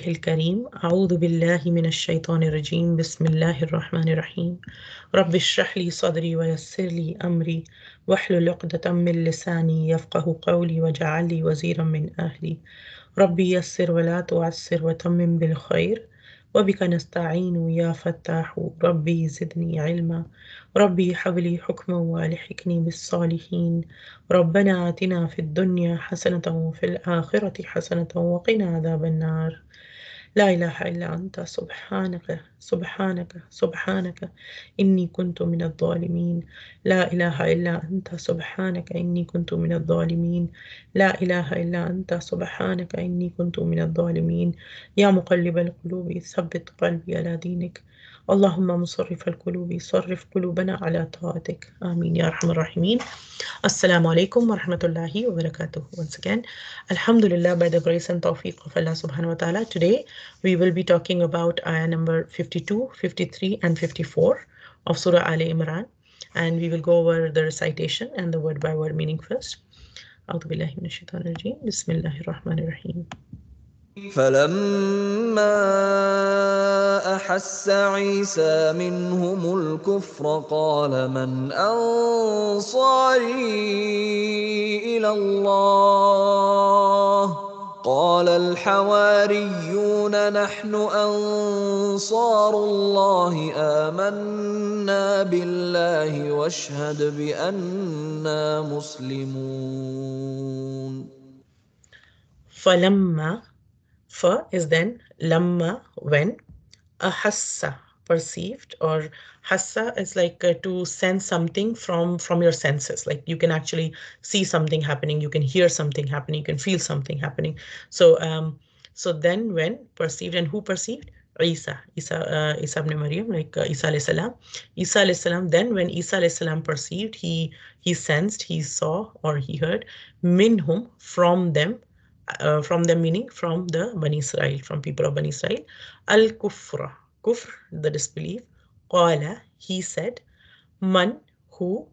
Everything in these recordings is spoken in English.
الكريم أعوذ بالله من الشيطان الرجيم بسم الله الرحمن الرحيم رب اشرح لي صدري ويسر لي أمري واحلل عقدة من لساني يفقه قولي واجعل لي وزيرا من أهلي ربي يسر ولا تعسر وتمم بالخير وبك نستعين يا فتاح ربي زدني علما ربي هب لي حكما والحقني بالصالحين ربنا آتنا في الدنيا حسنة وفي الآخرة حسنة وقنا عذاب النار لا إله إلا أنت سبحانك سبحانك سبحانك إني كنت من الظالمين لا إله إلا أنت سبحانك إني كنت من الظالمين لا إله إلا أنت سبحانك إني كنت من الظالمين يا مقلب القلوب ثبت قلبي على دينك اللهم مصرف القلوب صرف قلوبنا على طاعتك آمين يا أرحم الراحمين. Assalamu alaikum wa rahmatullahi wa barakatuh. Once again, Alhamdulillah, by the grace and tawfiq of Allah subhanahu wa ta'ala, today we will be talking about ayah number 52, 53, and 54 of Surah Al Imran. And we will go over the recitation and the word by word meaning first. A'udhu billahi minash shaitanir rajeem. Bismillahir rahmanir rahim. فلما أحس عيسى منهم الكفر قال من أنصاري إلى الله قال الحواريون نحن أنصار الله آمنا بالله واشهد بأننا مسلمون. فلما Fa is then lamma when, ahassa perceived, or hassa is like to sense something from your senses. Like you can actually see something happening, you can hear something happening, you can feel something happening. So then when perceived, and who perceived? Isa ibn Maryam, like Isa alayhi salam. Isa alayhi salam. Then when Isa alayhi salam perceived, he sensed, he saw, or he heard minhum from them. From the meaning from the Bani Israel, from people of Bani Israel. Al-kufra, kufr, the disbelief. Qala, he said, man, who,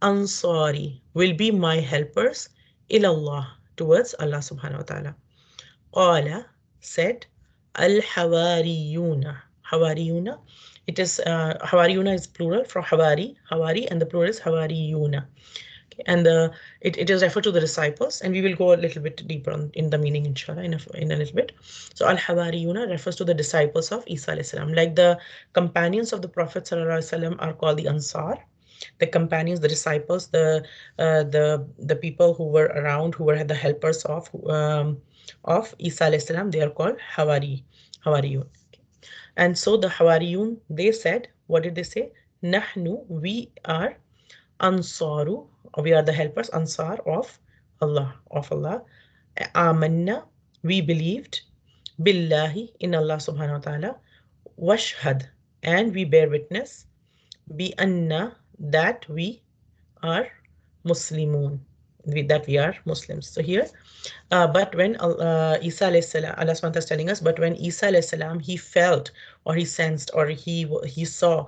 ansari, will be my helpers, ilallah, towards Allah subhanahu wa ta'ala. Qala, said, al-hawariyuna, hawariyuna. It is, hawariyuna is plural from hawari, and the plural is hawariyuna. And it is referred to the disciples, and we will go a little bit deeper in the meaning inshallah in a little bit. So al-hawariyuna refers to the disciples of Isa alayhi salam, like the companions of the Prophet sallallahu alaihi wasallam are called the Ansar. The companions, the disciples, the people who were around, who were the helpers of Isa alayhi salam, they are called hawariyun. And so the hawariyun, they said, what did they say? Nahnu, we are Ansaru, we are the helpers, Ansar of Allah, Amanna, we believed, Billahi, in Allah subhanahu wa ta'ala, Washhad, and we bear witness, Bi anna, that we are Muslimun, that we are Muslims. So here, but when Isa alayhi salam, Allah subhanahu wa ta'ala is telling us, but when Isa alayhi salam, he felt, or he sensed, or he saw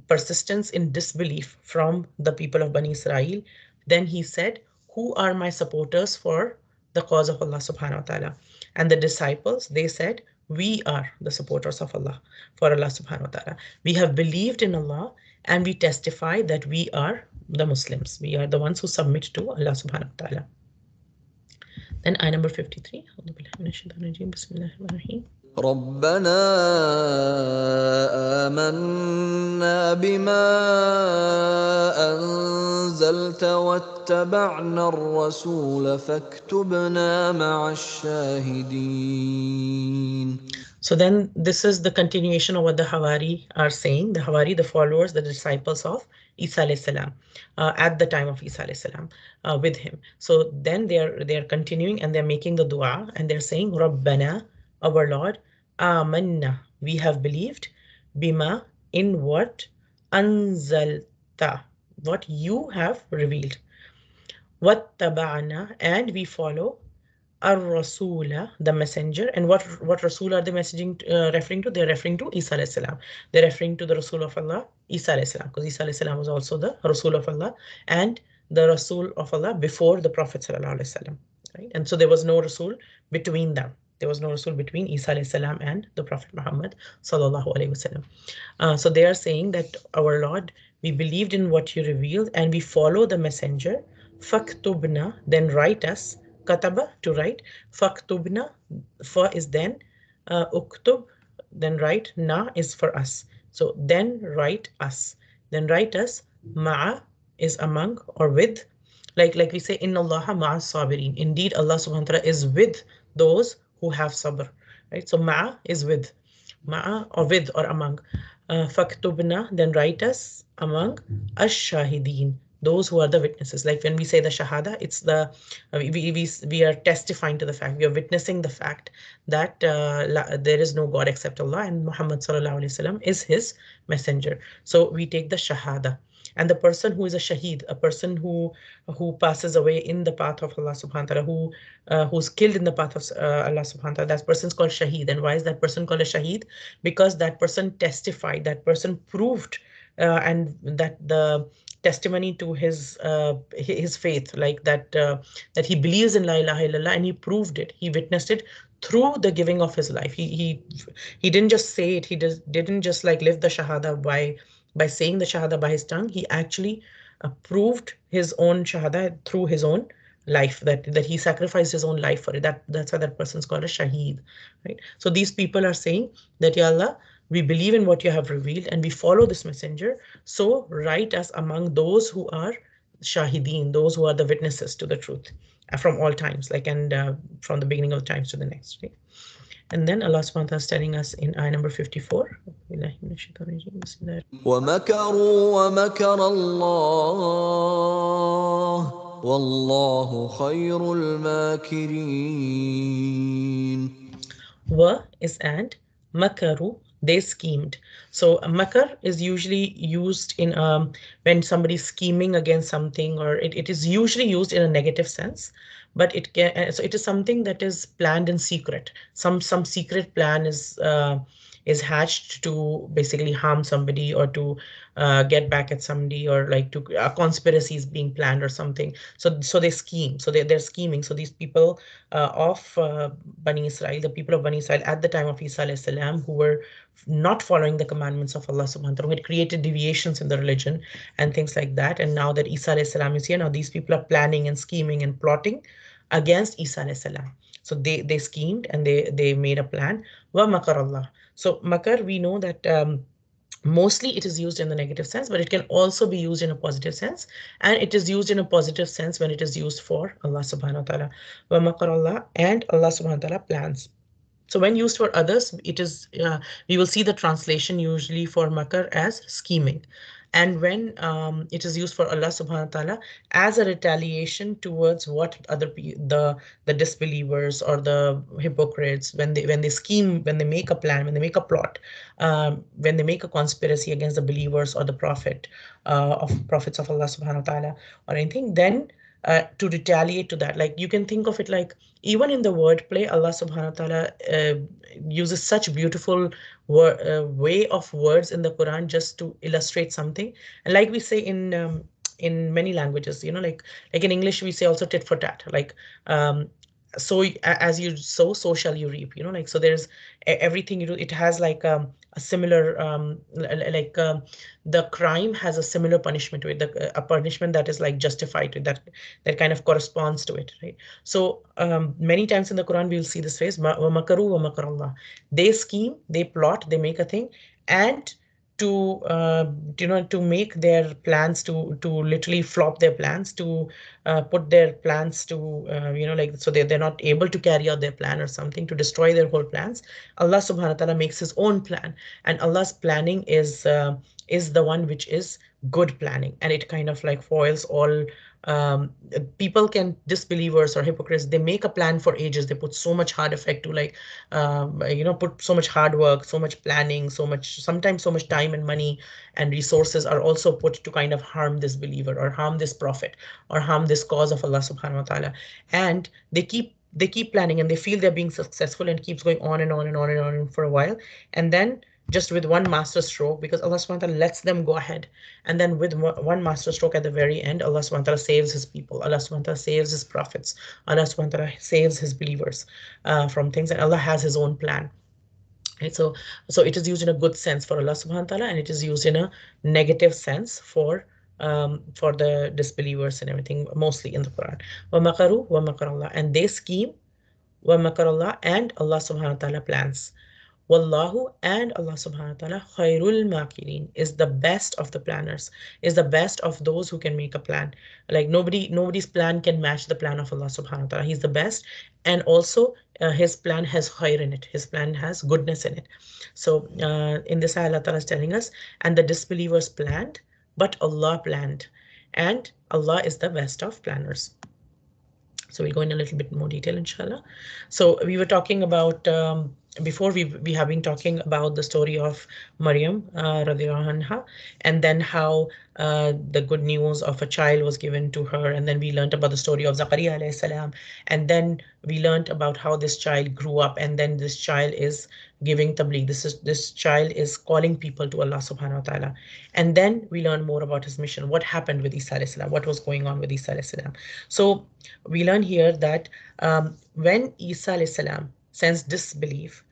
persistence in disbelief from the people of Bani Israel, then he said, who are my supporters for the cause of Allah subhanahu wa ta'ala? And the disciples, they said, we are the supporters of Allah, for Allah subhanahu wa ta'ala. We have believed in Allah, and we testify that we are the Muslims. We are the ones who submit to Allah subhanahu wa ta'ala. Then ayah number 53. ربنا آمنا بما أنزلت واتبعنا الرسول فاكتبنا مع الشاهدين. So then this is the continuation of what the Hawari are saying. The Hawari, the followers, the disciples of Isa alayhi salam, at the time of Isa alayhi salam, with him. So then they are continuing, and they're making the dua, and they're saying, Rabbana, our Lord, Amanna, we have believed, Bima, in what, Anzalta, what you have revealed, Wattaba'ana, and we follow, Ar-Rasula, the messenger. And what Rasul are they messaging, referring to? They're referring to Isa alayhi salam. They're referring to the Rasul of Allah, Isa alayhi salam, because Isa alayhi salam was also the Rasul of Allah, and the Rasul of Allah before the Prophet sallallahu alaihi wasallam. Right? And so there was no Rasul between them. There was no Rasul between Isa alayhi salam and the Prophet Muhammad sallallahu alaihi wasallam. So they are saying that our Lord, we believed in what you revealed and we follow the messenger. Faktubna, then write us. Kataba, to write. Faktubna, for is then. Uktub, then write. Na is for us. So then write us. Then write us. Ma'a is among or with. Like we say, Inna Allaha ma'a sabirin. Indeed, Allah subhanahu wa ta'ala is with those who have sabr. Right? So ma'a is with. Ma'a or with or among. Faktubna, then write us among ash-shahideen, those who are the witnesses. Like when we say the shahada, it's the we are testifying to the fact, we are witnessing the fact that there is no God except Allah and Muhammad sallallahu alaihi wasallam is his messenger. So we take the shahada. And the person who is a shaheed, a person who passes away in the path of Allah subhanahu wa ta'ala, who's killed in the path of Allah subhanahu wa ta'ala, that person is called shaheed. And why is that person called a shaheed? Because that person testified, that person proved, and that the testimony to his faith, like that he believes in la ilaha illallah, and he proved it, he witnessed it through the giving of his life. He didn't just say it, didn't just like live the shahada by saying the shahada by his tongue. He actually proved his own shahada through his own life, that he sacrificed his own life for it. That's why that person's called a shaheed, right? So these people are saying that, Ya Allah, we believe in what you have revealed and we follow this messenger. So write us among those who are shahideen, those who are the witnesses to the truth, from all times, like, and from the beginning of times to the next, right? And then Allah subhanahu wa ta'ala is telling us in ayah number 54. وَمَكَرُوا وَمَكَرَ اللَّهُ وَاللَّهُ خَيْرُ الْمَاكِرِينَ. Wa is and, makaru, they schemed. So makar is usually used in when somebody's scheming against something, or it is usually used in a negative sense, but it can, so it is something that is planned in secret. Some secret plan is hatched to basically harm somebody, or to get back at somebody, or like to a conspiracy is being planned or something. So they scheme. So they're scheming. So these people of Bani Israel, the people of Bani Israel at the time of Isa alayhi salam, who were not following the commandments of Allah subhanahu wa ta'ala, who had created deviations in the religion and things like that. And now that Isa alayhi salam is here, now these people are planning and scheming and plotting against Isa alayhi salam. So they schemed and they made a plan. Wa makar Allah. So makar, we know that mostly it is used in the negative sense, but it can also be used in a positive sense. And it is used in a positive sense when it is used for Allah subhanahu wa ta'ala. Wa makar Allah, and Allah subhanahu wa ta'ala plans. So when used for others, it is we will see the translation usually for makar as scheming. And when it is used for Allah subhanahu wa ta'ala as a retaliation towards what the disbelievers or the hypocrites, when they scheme, when they make a plan, when they make a plot, when they make a conspiracy against the believers or the prophets of Allah subhanahu wa ta'ala or anything, then to retaliate to that. Like you can think of it like, even in the wordplay, Allah subhanahu wa ta'ala uses such beautiful way of words in the Quran just to illustrate something. And like we say in many languages, like in English, we say also tit for tat, like so as you sow, so shall you reap, like, so there's everything you do, it has like a similar like the crime has a similar punishment to it, a punishment that is like justified to it, that kind of corresponds to it, right? So many times in the Quran we'll see this phrase, wa makaru wa makar Allah. They scheme, they plot, they make a thing, and to to make their plans, to literally flop their plans, to put their plans to like, so they're not able to carry out their plan or something, to destroy their whole plans. Allah subhanahu wa ta'ala makes his own plan, and Allah's planning is the one which is good planning, and it kind of like foils all um, people can, disbelievers or hypocrites, they make a plan for ages, they put so much hard effect to like put so much hard work, so much planning, sometimes so much time and money and resources are also put to kind of harm this believer or harm this prophet or harm this cause of Allah subhanahu wa ta'ala. And they keep planning, and they feel they're being successful, and it keeps going on and on and on and on for a while. And then just with one master stroke, because Allah subhanahu wa ta'ala lets them go ahead. And then with one master stroke at the very end, Allah subhanahu wa ta'ala saves his people. Allah subhanahu wa ta'ala saves his prophets. Allah subhanahu wa ta'ala saves his believers from things. And Allah has his own plan. Right? So it is used in a good sense for Allah subhanahu wa ta'ala, and it is used in a negative sense for the disbelievers and everything, mostly in the Quran. وَمَكَرُوا وَمَكَرَ اللَّهُ. And they scheme, وَمَكَرَ اللَّهُ, and Allah subhanahu wa ta'ala plans. Wallahu, and Allah subhanahu wa ta'ala, khairul makirin, is the best of the planners, is the best of those who can make a plan. Like nobody's plan can match the plan of Allah subhanahu wa ta'ala. He's the best. And also his plan has khair in it. His plan has goodness in it. So in this ayah, Allah ta'ala is telling us, and the disbelievers planned, but Allah planned. And Allah is the best of planners. So we'll go in a little bit more detail, inshallah. So we were talking about, before we have been talking about the story of Maryam radiallahu anha, and then how the good news of a child was given to her. And then we learned about the story of Zakaria alayhi salam. And then we learned about how this child grew up, and then this child is giving tabligh. This child is calling people to Allah subhanahu wa ta'ala. And then we learn more about his mission. What happened with Isa alayhi salam? What was going on with Isa alayhi salam? So we learn here that when Isa alayhi salam sensed disbelief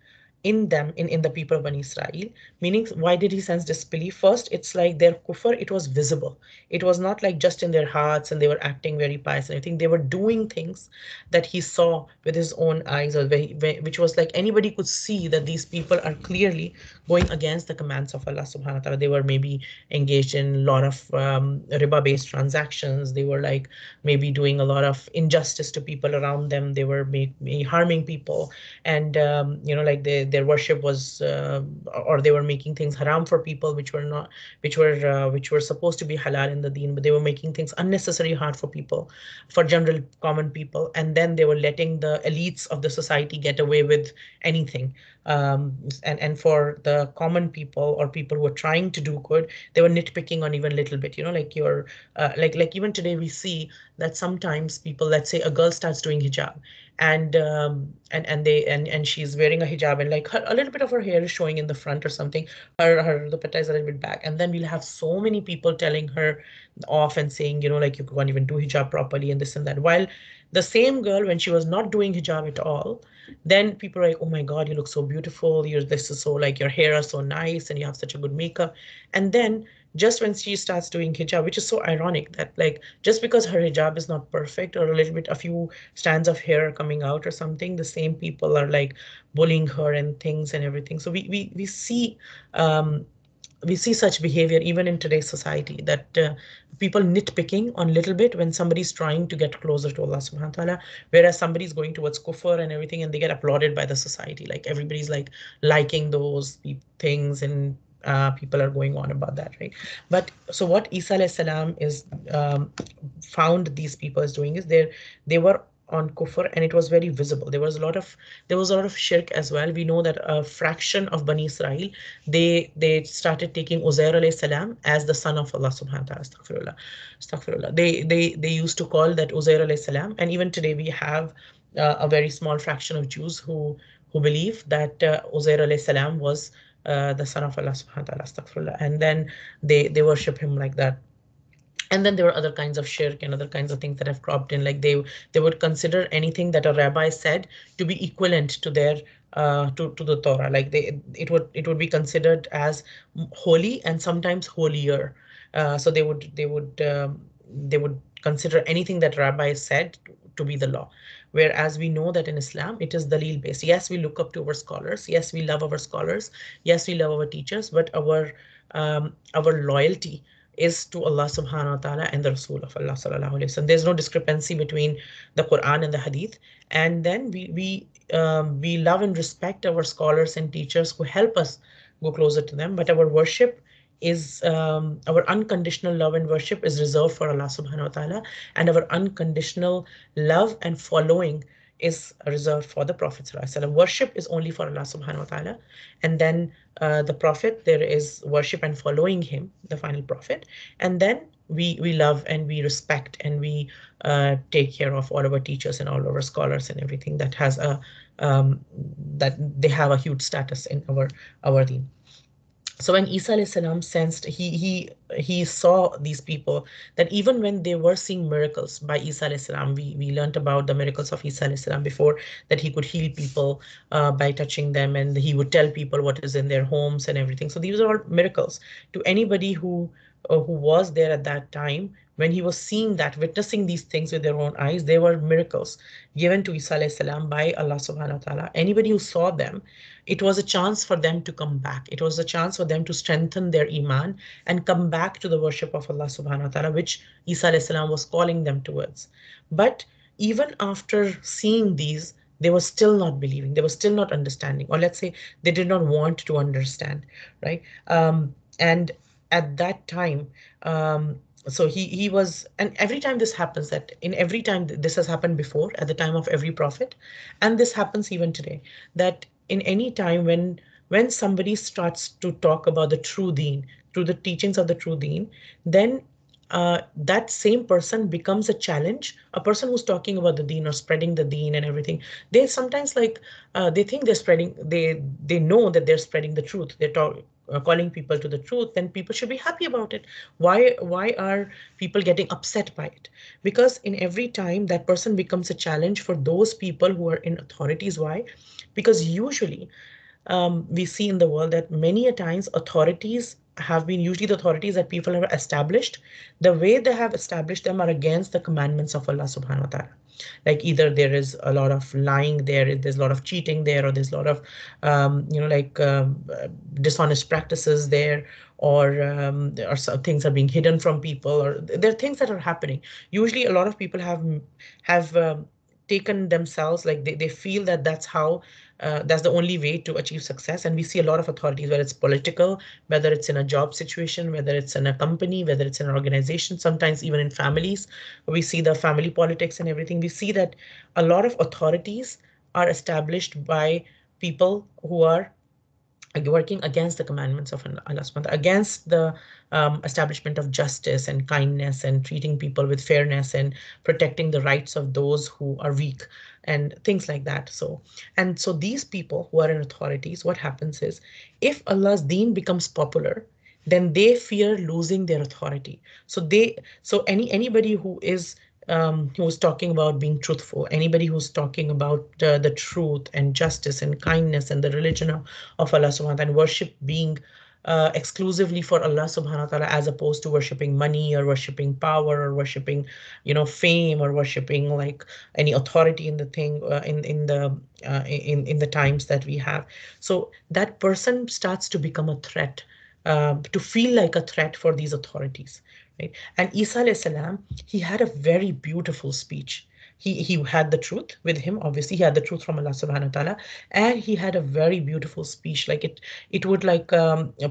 in them, in the people of Bani Israel, meaning why did he sense disbelief? First, it's like their kufr, it was visible. It was not like just in their hearts and they were acting very pious and everything. They were doing things that he saw with his own eyes, or which was like anybody could see that these people are clearly going against the commands of Allah subhanahu wa ta'ala. They were maybe engaged in a lot of riba-based transactions. They were like maybe doing a lot of injustice to people around them. They were harming people. And like their worship was, or they were making things haram for people, which were not, which were supposed to be halal in the deen, but they were making things unnecessarily hard for people, for general common people. And then they were letting the elites of the society get away with anything. And for the common people, or people who were trying to do good, they were nitpicking on even a little bit. Like like even today we see that sometimes people, let's say a girl starts doing hijab, and she's wearing a hijab, and like a little bit of her hair is showing in the front or something, her dupatta is a little bit back, and then we'll have so many people telling her off and saying, like you can't even do hijab properly and this and that. While the same girl, when she was not doing hijab at all, then people are like, oh my God, you look so beautiful. This is so, like, your hair is so nice and you have such a good makeup. And then just when she starts doing hijab, which is so ironic that like just because her hijab is not perfect, or a little bit, a few strands of hair are coming out or something, the same people are like bullying her and things and everything. So um, we see such behavior even in today's society, that people nitpicking on little bit when somebody's trying to get closer to Allah subhanahu wa ta'ala, whereas somebody's going towards kufr and everything, and they get applauded by the society. Like everybody's like liking those things, and people are going on about that, right? But so what Isa alayhi salam is found these people is doing is they were on kufr, and it was very visible. There was a lot of shirk as well. We know that a fraction of Bani Israel, they started taking Uzair alayhi salam as the son of Allah subhanahu wa ta'ala. Astaghfirullah. Astaghfirullah. They used to call that Uzair alayhi salam, and even today we have a very small fraction of Jews who believe that Uzair alayhi salam was the son of Allah subhanahu wa ta'ala. Astaghfirullah. And then they worship him like that. And then there were other kinds of shirk and other kinds of things that have cropped in. Like they would consider anything that a rabbi said to be equivalent to their to the Torah. Like it would be considered as holy and sometimes holier. So they would consider anything that rabbi said to be the law. Whereas we know that in Islam, it is dalil based. Yes, we look up to our scholars. Yes, we love our scholars. Yes, we love our teachers. But our loyalty is to Allah subhanahu wa ta'ala and the Rasul of Allah sallallahu alayhi wasallam. There's no discrepancy between the Quran and the Hadith. And then we love and respect our scholars and teachers who help us go closer to them. But our worship is our unconditional love and worship is reserved for Allah subhanahu wa ta'ala, and our unconditional love and following is reserved for the Prophet sallallahu alaihi wasallam. Worship is only for Allah subhanahu wa ta'ala, and then the Prophet, there is worship and following him, the final Prophet, and then we love and we respect and we take care of all our teachers and all our scholars and everything that has that they have a huge status in our deen. So when Isa alayhi salam sensed, he saw these people, that even when they were seeing miracles by Isa alayhi salam, we learned about the miracles of Isa alayhi salam before, that he could heal people by touching them, and he would tell people what is in their homes and everything. So these are all miracles to anybody who was there at that time. When he was seeing that, witnessing these things with their own eyes, they were miracles given to Isa alayhi salam by Allah subhanahu wa ta'ala. Anybody who saw them, it was a chance for them to come back. It was a chance for them to strengthen their iman and come back to the worship of Allah subhanahu wa ta'ala, which Isa alayhi salam was calling them towards. But even after seeing these, they were still not believing. They were still not understanding, or let's say they did not want to understand, right? And at that time, so he was, and every time this happens, that in every time this has happened before, at the time of every prophet, and this happens even today, that in any time when somebody starts to talk about the true deen, through the teachings of the true deen, then that same person becomes a challenge. A person who's talking about the deen or spreading the deen and everything, they sometimes like, they think they're spreading, they know that they're spreading the truth, calling people to the truth, then people should be happy about it. Why are people getting upset by it? Because in every time that person becomes a challenge for those people who are in authorities. Why? Because usually we see in the world that many a times authorities have been, usually the authorities that people have established, the way they have established them are against the commandments of Allah subhanahu wa ta'ala. Like either there is a lot of lying there, there's a lot of cheating there, or there's a lot of like dishonest practices there, or some things are being hidden from people, or there are things that are happening. Usually a lot of people have taken themselves, like they feel that that's the only way to achieve success. And we see a lot of authorities, whether it's political, whether it's in a job situation, whether it's in a company, whether it's in an organization, sometimes even in families. We see the family politics and everything. We see that a lot of authorities are established by people who are working against the commandments of Allah subhanahu wa ta'ala, against the establishment of justice and kindness and treating people with fairness and protecting the rights of those who are weak and things like that. So these people who are in authorities, what happens is, if Allah's deen becomes popular, then they fear losing their authority. Anybody who's talking about being truthful, anybody who's talking about the truth and justice and kindness and the religion of Allah subhanahu wa ta'ala, and worship being exclusively for Allah subhanahu wa ta'ala, as opposed to worshipping money or worshipping power or worshipping, fame, or worshipping like any authority in the thing, in the times that we have. So that person starts to become a threat, to feel like a threat for these authorities, right? And Isa alayhi salam, he had a very beautiful speech. He had the truth with him. Obviously, he had the truth from Allah subhanahu wa ta'ala, and he had a very beautiful speech. Like it would like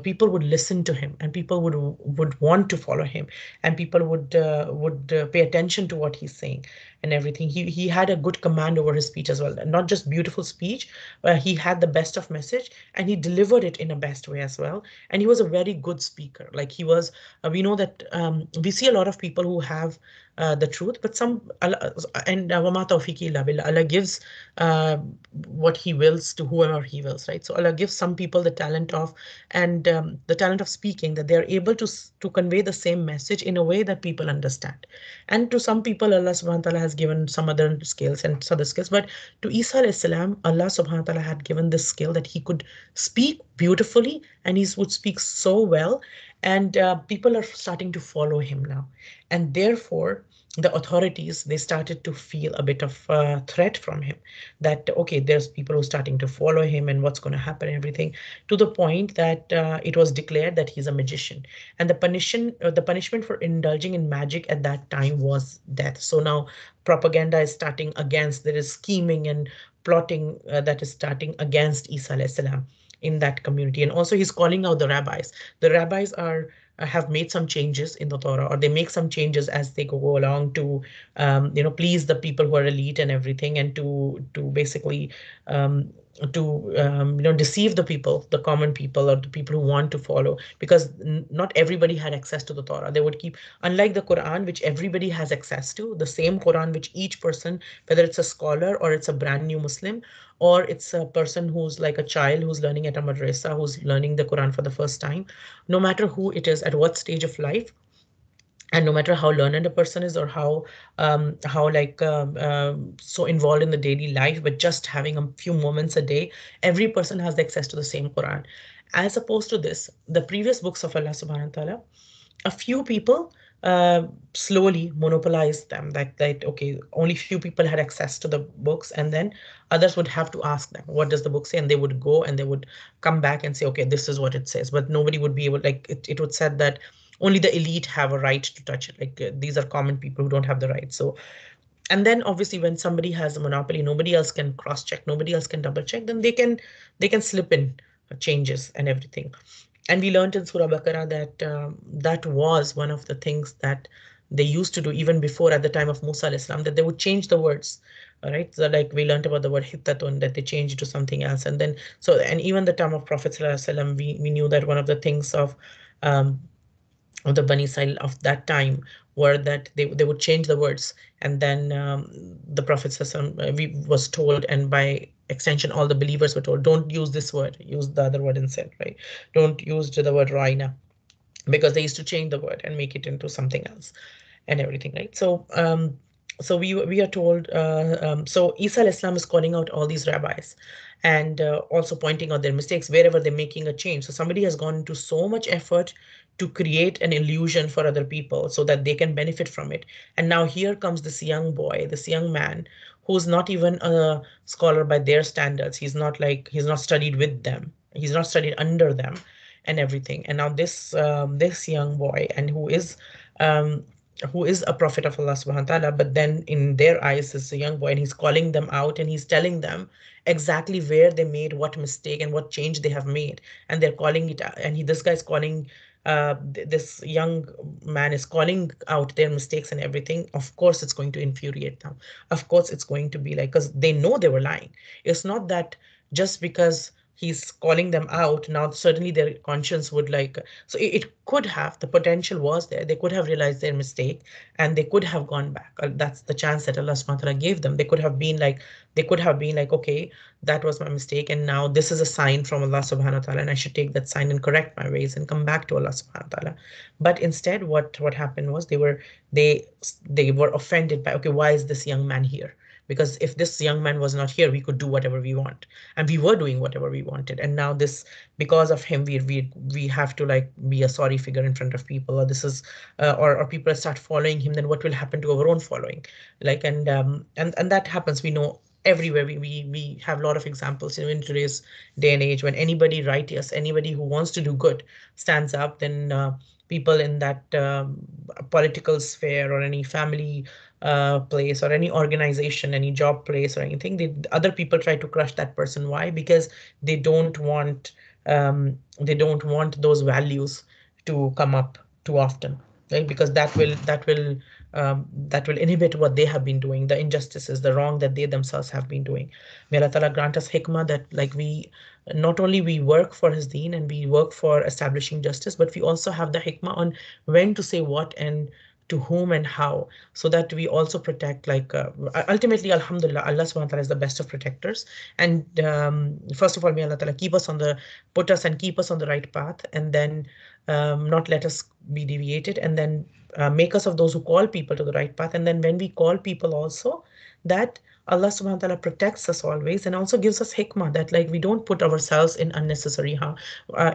people would listen to him, and people would want to follow him, and people would pay attention to what he's saying and everything. He had a good command over his speech as well. Not just beautiful speech, he had the best of message, and he delivered it in a best way as well. And he was a very good speaker. Like he was, we know that we see a lot of people who have the truth, but and wama tawfiqi illa billah. Allah gives what He wills to whoever He wills, right? So Allah gives some people the talent of, and the talent of speaking, that they are able to convey the same message in a way that people understand. And to some people, Allah subhanahu wa ta'ala has given some other skills and some other skills. But to Isa alayhi salam, Allah subhanahu wa ta'ala had given this skill that he could speak beautifully, and he would speak so well. And people are starting to follow him now. And therefore, the authorities, they started to feel a bit of threat from him, that okay, there's people who are starting to follow him, and what's going to happen and everything, to the point that it was declared that he's a magician. And the punishment for indulging in magic at that time was death. So now propaganda is starting against, there is scheming and plotting that is starting against Isa alayhi salam in that community. And also he's calling out the rabbis. The rabbis are have made some changes in the Torah, or they make some changes as they go along to please the people who are elite and everything, and to basically deceive the people, the common people, or the people who want to follow, because not everybody had access to the Torah. They would keep, unlike the Quran, which everybody has access to, the same Quran which each person, whether it's a scholar or it's a brand new Muslim, or it's a person who's like a child who's learning at a madrasa, who's learning the Quran for the first time. No matter who it is, at what stage of life, and no matter how learned a person is, or how like so involved in the daily life, but just having a few moments a day, every person has access to the same Quran. As opposed to this, the previous books of Allah subhanahu wa ta'ala, a few people uh, slowly monopolized them. That okay, only few people had access to the books, and then others would have to ask them, what does the book say? And they would go and they would come back and say, okay, this is what it says. But nobody would be able, like it would said that only the elite have a right to touch it. Like these are common people who don't have the right. So, and then obviously when somebody has a monopoly, nobody else can cross check, nobody else can double check, then they can slip in changes and everything. And we learned in Surah Baqarah that that was one of the things that they used to do even before, at the time of Musa alayhi salam, that they would change the words. All right, so like we learned about the word hittatun, that they changed to something else, and then so, and even the time of Prophet sallallahu alaihi wasallam, we knew that one of the things um, of the Bani Israel of that time were that they would change the words, and then the Prophet we was told, and by extension all the believers were told, don't use this word, use the other word instead, right? Don't use the word Raina, because they used to change the word and make it into something else and everything, right? So we are told. So Isa al-Islam is calling out all these rabbis, and also pointing out their mistakes wherever they're making a change. So somebody has gone into so much effort to create an illusion for other people so that they can benefit from it. And now here comes this young boy, this young man, who's not even a scholar by their standards. He's not studied with them. He's not studied under them and everything. And now this young boy, and um, who is a prophet of Allah subhanahu wa ta'ala, but then in their eyes is a young boy, and he's calling them out and he's telling them exactly where they made what mistake and what change they have made. And they're calling it out, and this guy's calling, this young man is calling out their mistakes and everything. Of course it's going to infuriate them. Of course it's going to be like, because they know they were lying. It's not that just because he's calling them out, now certainly their conscience would like, so it could have, the potential was there, they could have realized their mistake and they could have gone back. That's the chance that Allah subhanahu wa ta'ala gave them. They could have been like, okay, that was my mistake, and now this is a sign from Allah subhanahu wa ta'ala, and I should take that sign and correct my ways and come back to Allah subhanahu wa ta'ala. But instead, what happened was they they were offended by, okay, why is this young man here? Because if this young man was not here, we could do whatever we want, and we were doing whatever we wanted. And now this, because of him, we have to like be a sorry figure in front of people, or this is or people start following him, then what will happen to our own following? Like, and that happens, we know, everywhere. We have a lot of examples, in today's day and age, when anybody righteous, anybody who wants to do good stands up, then people in that political sphere, or any family place, or any organization, any job place or anything, other people try to crush that person. Why? Because they don't want those values to come up too often, right? Because that will inhibit what they have been doing, the injustices, the wrong that they themselves have been doing. May Allah Ta'ala grant us hikmah, that like we not only we work for his deen and we work for establishing justice, but we also have the hikmah on when to say what and to whom and how, so that we also protect, like ultimately, alhamdulillah, Allah subhanahu wa ta'ala is the best of protectors. And first of all, may Allah ta'ala put us and keep us on the right path, and then not let us be deviated, and then make us of those who call people to the right path. And then when we call people also, that Allah subhanahu wa ta'ala protects us always, and also gives us hikmah, that like we don't put ourselves in unnecessary harm,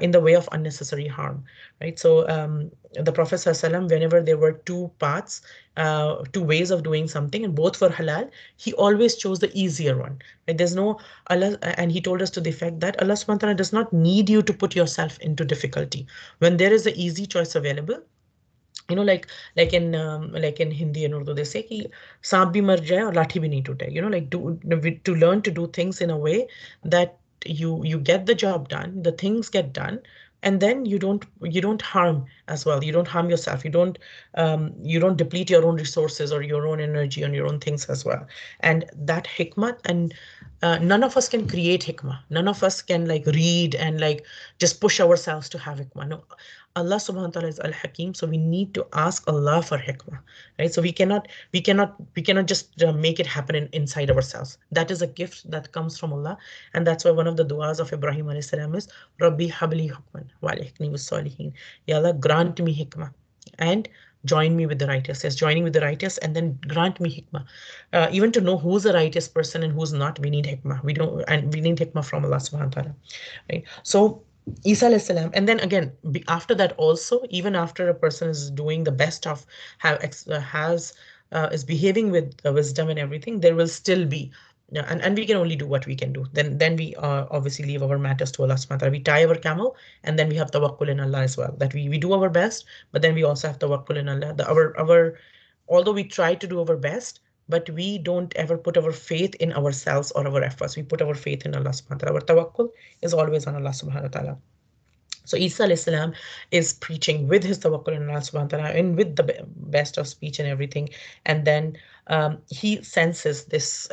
in the way of unnecessary harm, right? So the Prophet ﷺ, whenever there were two paths, two ways of doing something, and both were halal, he always chose the easier one. Right? There's no Allah, and he told us to the effect that Allah subhanahu wa ta'ala does not need you to put yourself into difficulty. When there is an easy choice available, like in Hindi and Urdu, they say कि सांप भी मर जाए और लाठी भी नहीं टूटे. Like to learn to do things in a way that you get the job done, the things get done, and then you don't harm as well. You don't harm yourself. You don't deplete your own resources or your own energy on your own things as well. And that hikmah, and none of us can create hikmah. None of us can like read and like just push ourselves to have hikmah. No, Allah subhanahu wa ta'ala is al-Hakim, so we need to ask Allah for hikmah, right? So we cannot just make it happen inside ourselves. That is a gift that comes from Allah, and that's why one of the du'as of Ibrahim alayhi salam is Rabbi habli hukman wa alhiqni bis salihin. Ya Allah, grant me hikmah and join me with the righteous. Yes, joining with the righteous, and then grant me hikmah. Even to know who's a righteous person and who's not, we need hikmah. We need hikmah from Allah subhanahu wa ta'ala, right? So Isa alayhi salam, and then again after that also, even after a person is doing the best of has is behaving with wisdom and everything, there will still be, yeah, and we can only do what we can do. Then we obviously leave our matters to Allah subhanahu wa ta'ala. We tie our camel, and then we have tawakkul in Allah as well. That we do our best, but then we also have tawakkul in Allah. Our although we try to do our best, but we don't ever put our faith in ourselves or our efforts. We put our faith in Allah subhanahu wa ta'ala. Our tawakkul is always on Allah subhanahu wa ta'ala. So Isa alayhi salam is preaching with his tawakkul in Allah subhanahu wa ta'ala and with the best of speech and everything. And then he senses this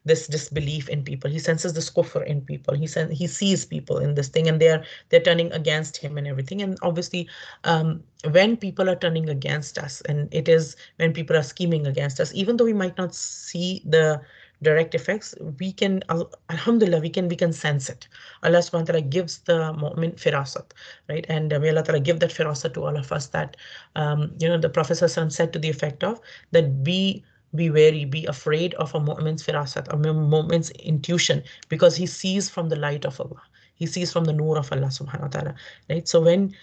disbelief in people. He senses this kufr in people. He sees people in this thing, and they're turning against him and everything. And obviously, when people are turning against us, and it is when people are scheming against us, even though we might not see the direct effects, we can, alhamdulillah, we can sense it. Allah subhanahu wa ta'ala gives the mu'min firasat, right? And may Allah ta'ala give that firasat to all of us, that the Prophet said to the effect of that, be wary, be afraid of a mu'min's firasat, a mu'min's intuition, because he sees from the light of Allah. He sees from the nur of Allah subhanahu wa ta'ala, right? So when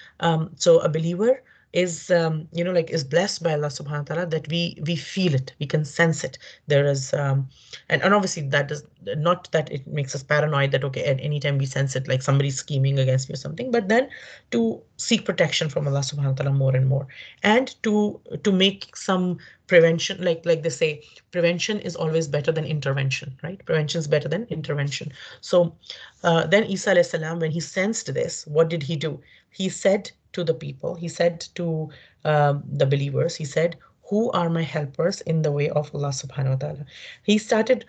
so a believer is is blessed by Allah subhanahu wa ta'ala, that we feel it, we can sense it. There is and obviously that does not that it makes us paranoid, that okay, at any time we sense it like somebody's scheming against me or something, but then to seek protection from Allah subhanahu wa ta'ala more and more, and to make some prevention, like they say, prevention is always better than intervention, right? Prevention is better than intervention. So then Isa alayhi salam, when he sensed this, what did he do? He said to the people, he said to the believers, he said, who are my helpers in the way of Allah subhanahu wa ta'ala? He started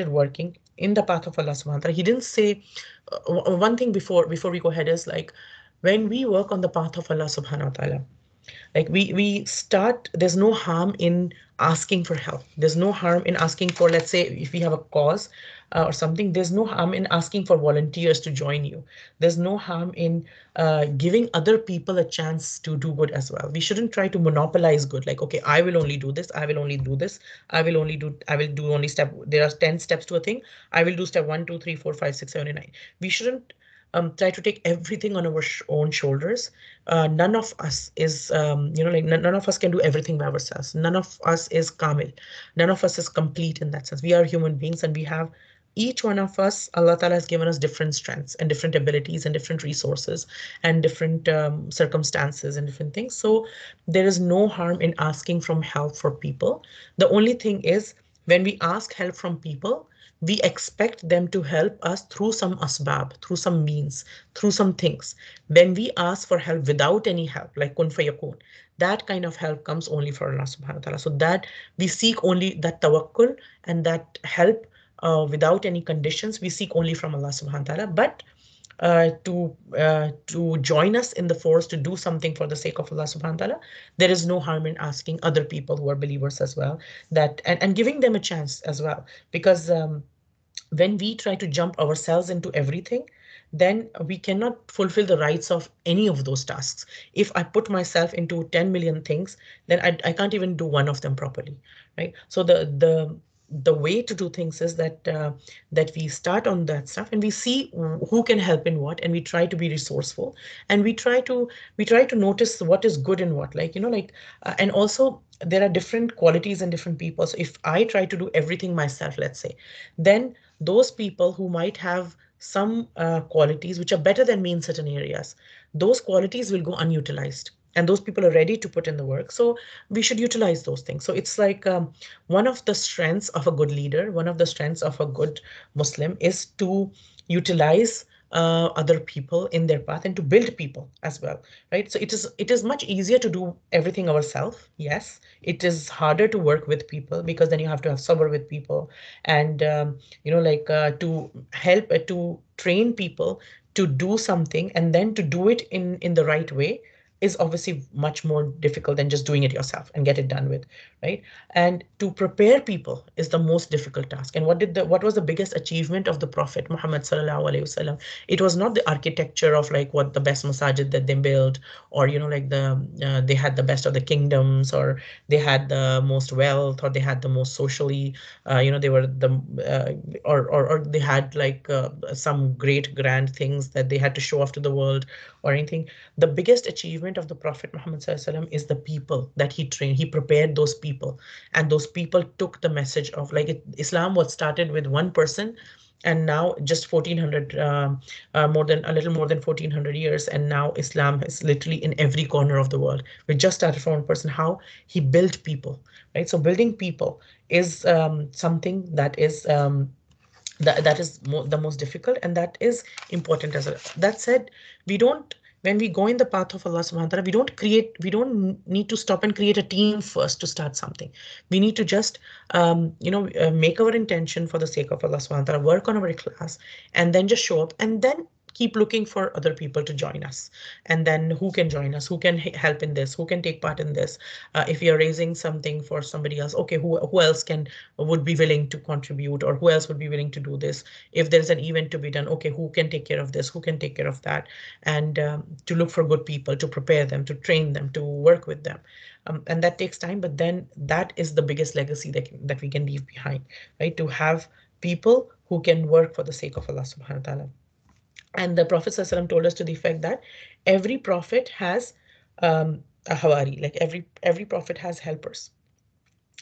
working in the path of Allah subhanahu wa ta'ala. He didn't say, one thing before we go ahead is like, when we work on the path of Allah subhanahu wa ta'ala, like we start, there's no harm in asking for help. There's no harm in asking for, let's say, if we have a cause or something, there's no harm in asking for volunteers to join you. There's no harm in giving other people a chance to do good as well. We shouldn't try to monopolize good, like, okay, I will only do this, I will only do this, I will do only step, there are 10 steps to a thing, I will do step 1, 2, 3, 4, 5, 6, 7, and 9. We shouldn't try to take everything on our own shoulders. None of us is, none of us can do everything by ourselves. None of us is kamil. None of us is complete in that sense. We are human beings, and we have, each one of us, Allah Ta'ala has given us different strengths and different abilities and different resources and different circumstances and different things. So there is no harm in asking from help for people. The only thing is, when we ask help from people, we expect them to help us through some asbab, through some means, through some things. When we ask for help without any help, like kun fayakun, that kind of help comes only from Allah subhanahu wa ta'ala. So that we seek only that tawakkul and that help without any conditions. We seek only from Allah subhanahu wa ta'ala. But to join us in the force to do something for the sake of Allah subhanahu wa ta'ala, there is no harm in asking other people who are believers as well, that and giving them a chance as well. Because when we try to jump ourselves into everything, then we cannot fulfill the rights of any of those tasks. If I put myself into 10 million things, then I can't even do one of them properly, right? So the way to do things is that we start on that stuff, and we see who can help in what, and we try to be resourceful, and we try to notice what is good in what, and also there are different qualities in different people. So if I try to do everything myself, let's say, then those people who might have some qualities which are better than me in certain areas, those qualities will go unutilized, and those people are ready to put in the work. So we should utilize those things. So it's like, one of the strengths of a good leader, one of the strengths of a good Muslim is to utilize other people in their path and to build people as well, right? So it is much easier to do everything ourselves. Yes, it is harder to work with people because then you have to have sabr with people, and like to help to train people to do something and then to do it in the right way is obviously much more difficult than just doing it yourself and get it done with, right? And to prepare people is the most difficult task. And what was the biggest achievement of the Prophet Muhammad sallallahu alaihi wasallam? It was not the architecture of like what the best masajid that they built, or like they had the best of the kingdoms, or they had the most wealth, or they had the most socially, they were the or they had like some great grand things that they had to show off to the world or anything. The biggest achievement of the Prophet Muhammad sallallahu alaihi wasallam is the people that he trained. He prepared those people, and those people took the message of like Islam was started with one person, and now just 1400 more than a little more than 1400 years, and now Islam is literally in every corner of the world. We just started from one person. How he built people, right? So building people is something that is that is the most difficult, and that is important as well. That said, we don't when we go in the path of Allah subhanahu wa ta'ala, we don't need to stop and create a team first to start something. We need to just make our intention for the sake of Allah subhanahu wa ta'ala, work on our ikhlas, and then just show up, and then keep looking for other people to join us. And then who can join us, who can help in this, who can take part in this. If you're raising something for somebody else, okay, who else would be willing to contribute, or who else would be willing to do this? If there's an event to be done, okay, who can take care of this, who can take care of that? And to look for good people, to prepare them, to train them, to work with them. And that takes time, but then that is the biggest legacy that we can leave behind, right? To have people who can work for the sake of Allah subhanahu wa ta'ala. And the Prophet ﷺ told us to the effect that every prophet has a Hawari, like every prophet has helpers.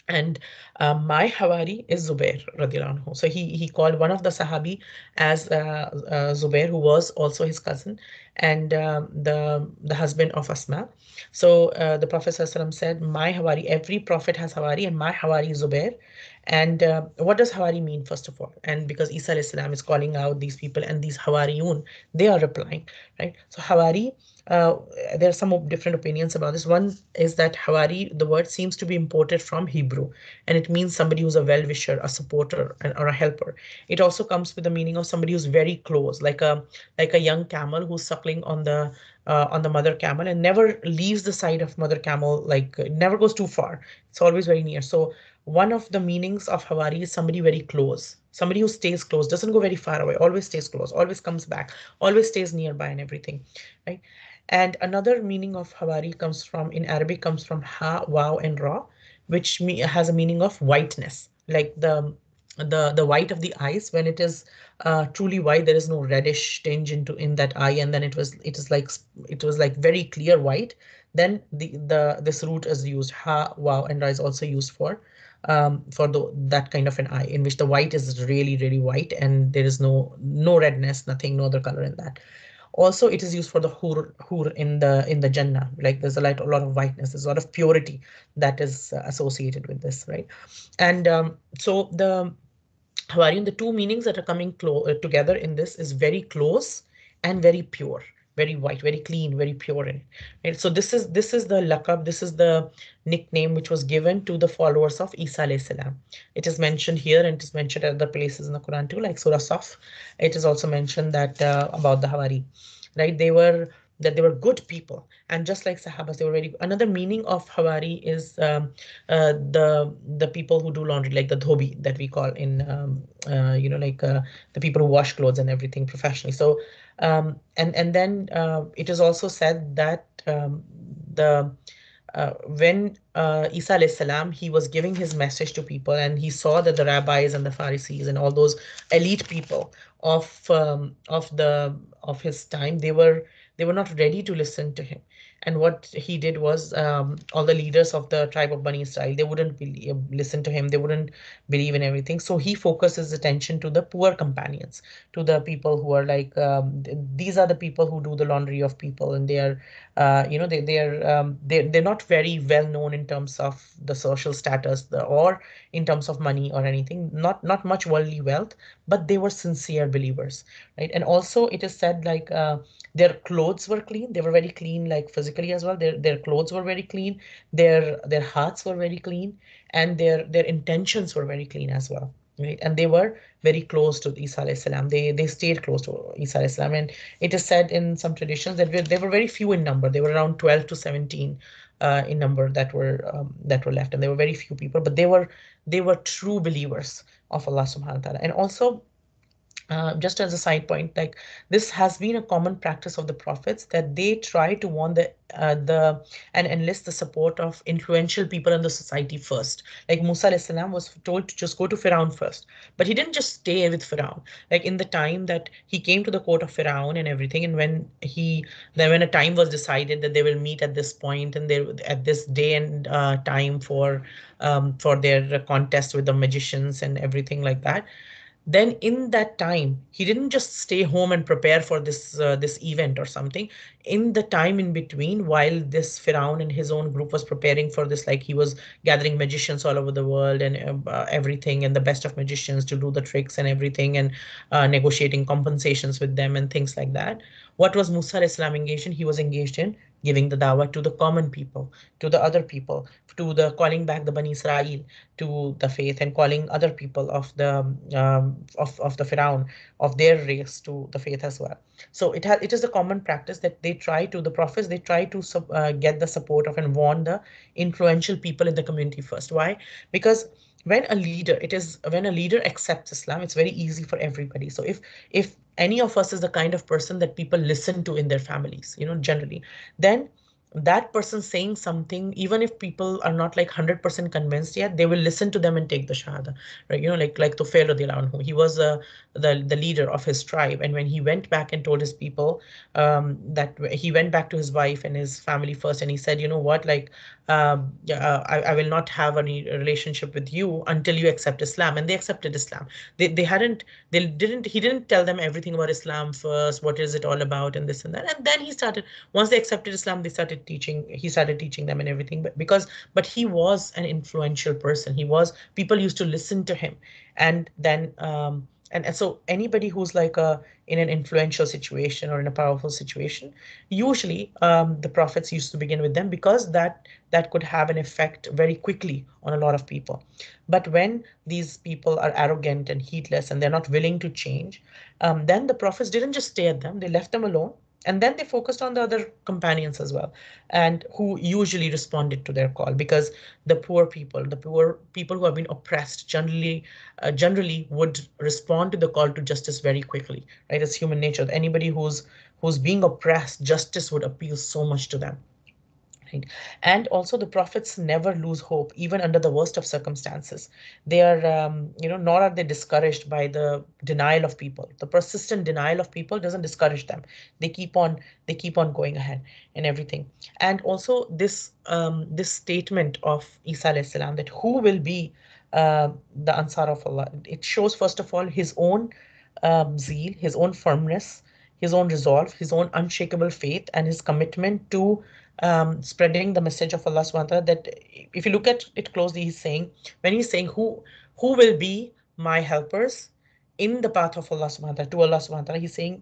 And my Hawari is Zubair radiallahu anhu. So he called one of the Sahabi as Zubair, who was also his cousin, and the husband of Asma. So the Prophet ﷺ said, "My Hawari, every prophet has Hawari, and my Hawari is Zubair." And what does Hawari mean, first of all? And because Isa alayhi salam is calling out these people, and these Hawariyun, they are replying, right? So Hawari, uh, there are some different opinions about this. One is that Hawari, the word seems to be imported from Hebrew, and it means somebody who's a well-wisher, a supporter, or a helper. It also comes with the meaning of somebody who's very close, like a young camel who's suckling on the mother camel and never leaves the side of mother camel, like never goes too far. It's always very near. So one of the meanings of Hawari is somebody very close, somebody who stays close, doesn't go very far away, always stays close, always comes back, always stays nearby and everything, right? And another meaning of Hawari comes from, in Arabic, comes from ha, wow, and ra, which has a meaning of whiteness, like the white of the eyes. When it is truly white, there is no reddish tinge in that eye, and then it was like very clear white. Then the this root is used, ha, wow, and ra is also used for that kind of an eye in which the white is really really white, and there is no redness, nothing, no other color in that. Also, it is used for the hur in the Jannah. Like there's a lot of whiteness, there's a lot of purity that is associated with this, right? And so the Hawaiian, the two meanings that are coming together in this is very close and very pure, very white, very clean, very pure in it. Right? So this is the laqab, this is the nickname which was given to the followers of Isa alayhi salam. It is mentioned here, and it is mentioned at other places in the Quran too, like Surah Saf. It is also mentioned that about the Hawari, right? They were good people, and just like Sahabas, they were very. Another meaning of Hawari is the people who do laundry, like the dhobi that we call in the people who wash clothes and everything professionally. So and then it is also said that the when Isa alayhi salam, he was giving his message to people, and he saw that the rabbis and the Pharisees and all those elite people of of his time, they were not ready to listen to him. And what he did was, all the leaders of the tribe of Bani Israel, they wouldn't listen to him. They wouldn't believe in everything. So he focused his attention to the poor companions, to the people who are like, these are the people who do the laundry of people, and they are, they're not very well known in terms of the social status, or in terms of money or anything, not much worldly wealth, but they were sincere believers, right? And also it is said like, their clothes were clean. They were very clean, like physically as well. Their clothes were very clean. Their hearts were very clean, and their intentions were very clean as well, right? And they were very close to Isa alayhi salam. They stayed close to Isa alayhi salam, and it is said in some traditions that they were very few in number. They were around 12 to 17 in number, that were left, and there were very few people, but they were true believers of Allah subhanahu wa ta'ala. And also, just as a side point, like, this has been a common practice of the prophets, that they try to warn the and enlist the support of influential people in the society first. Like Musa alayhi salam was told to just go to Firaun first, but he didn't just stay with Firaun. Like in the time that he came to the court of Firaun and everything, and when a time was decided that they will meet at this point, and they at this day and time for their contest with the magicians and everything like that, then in that time he didn't just stay home and prepare for this event or something. In the time in between, while this Firaun and his own group was preparing for this, like he was gathering magicians all over the world, and everything, and the best of magicians to do the tricks and everything, and negotiating compensations with them and things like that, what was Musa alayhi salam engaged in? He was engaged in giving the dawah to the common people, to the other people, to the calling back the Bani Israel to the faith, and calling other people of the Firaun, of their race, to the faith as well. So it is a common practice that the prophets, they try to get the support of and warn the influential people in the community first. Why? Because when a leader accepts Islam, it's very easy for everybody. So if any of us is the kind of person that people listen to in their families, generally, then that person saying something, even if people are not like 100% convinced yet, they will listen to them and take the shahada, right? Like Tufail radiallahu anhu, he was the leader of his tribe, and when he went back and told his people, that he went back to his wife and his family first, and he said, you know what, like, yeah, I will not have any relationship with you until you accept Islam. And they accepted Islam. They hadn't, they didn't, he didn't tell them everything about Islam first, what is it all about, and this and that. And then he started, once they accepted Islam, he started teaching them and everything. But he was an influential person. People used to listen to him. And then, and so anybody who's like in an influential situation or in a powerful situation, usually the prophets used to begin with them, because that could have an effect very quickly on a lot of people. But when these people are arrogant and heedless and they're not willing to change, then the prophets didn't just stay at them, they left them alone. And then they focused on the other companions as well, and who usually responded to their call, because the poor people who have been oppressed generally would respond to the call to justice very quickly, right? It's human nature. Anybody who's being oppressed, justice would appeal so much to them. Right. And also, the prophets never lose hope, even under the worst of circumstances. They are, nor are they discouraged by the denial of people. The persistent denial of people doesn't discourage them. They keep on, they keep on going ahead and everything. And also, this statement of Isa alayhi salam, that who will be the Ansar of Allah, it shows first of all his own zeal, his own firmness, his own resolve, his own unshakable faith, and his commitment to spreading the message of Allah subhanahu wa ta'ala. That if you look at it closely, when he's saying who will be my helpers in the path of Allah subhanahu wa ta'ala, to Allah subhanahu wa ta'ala, he's saying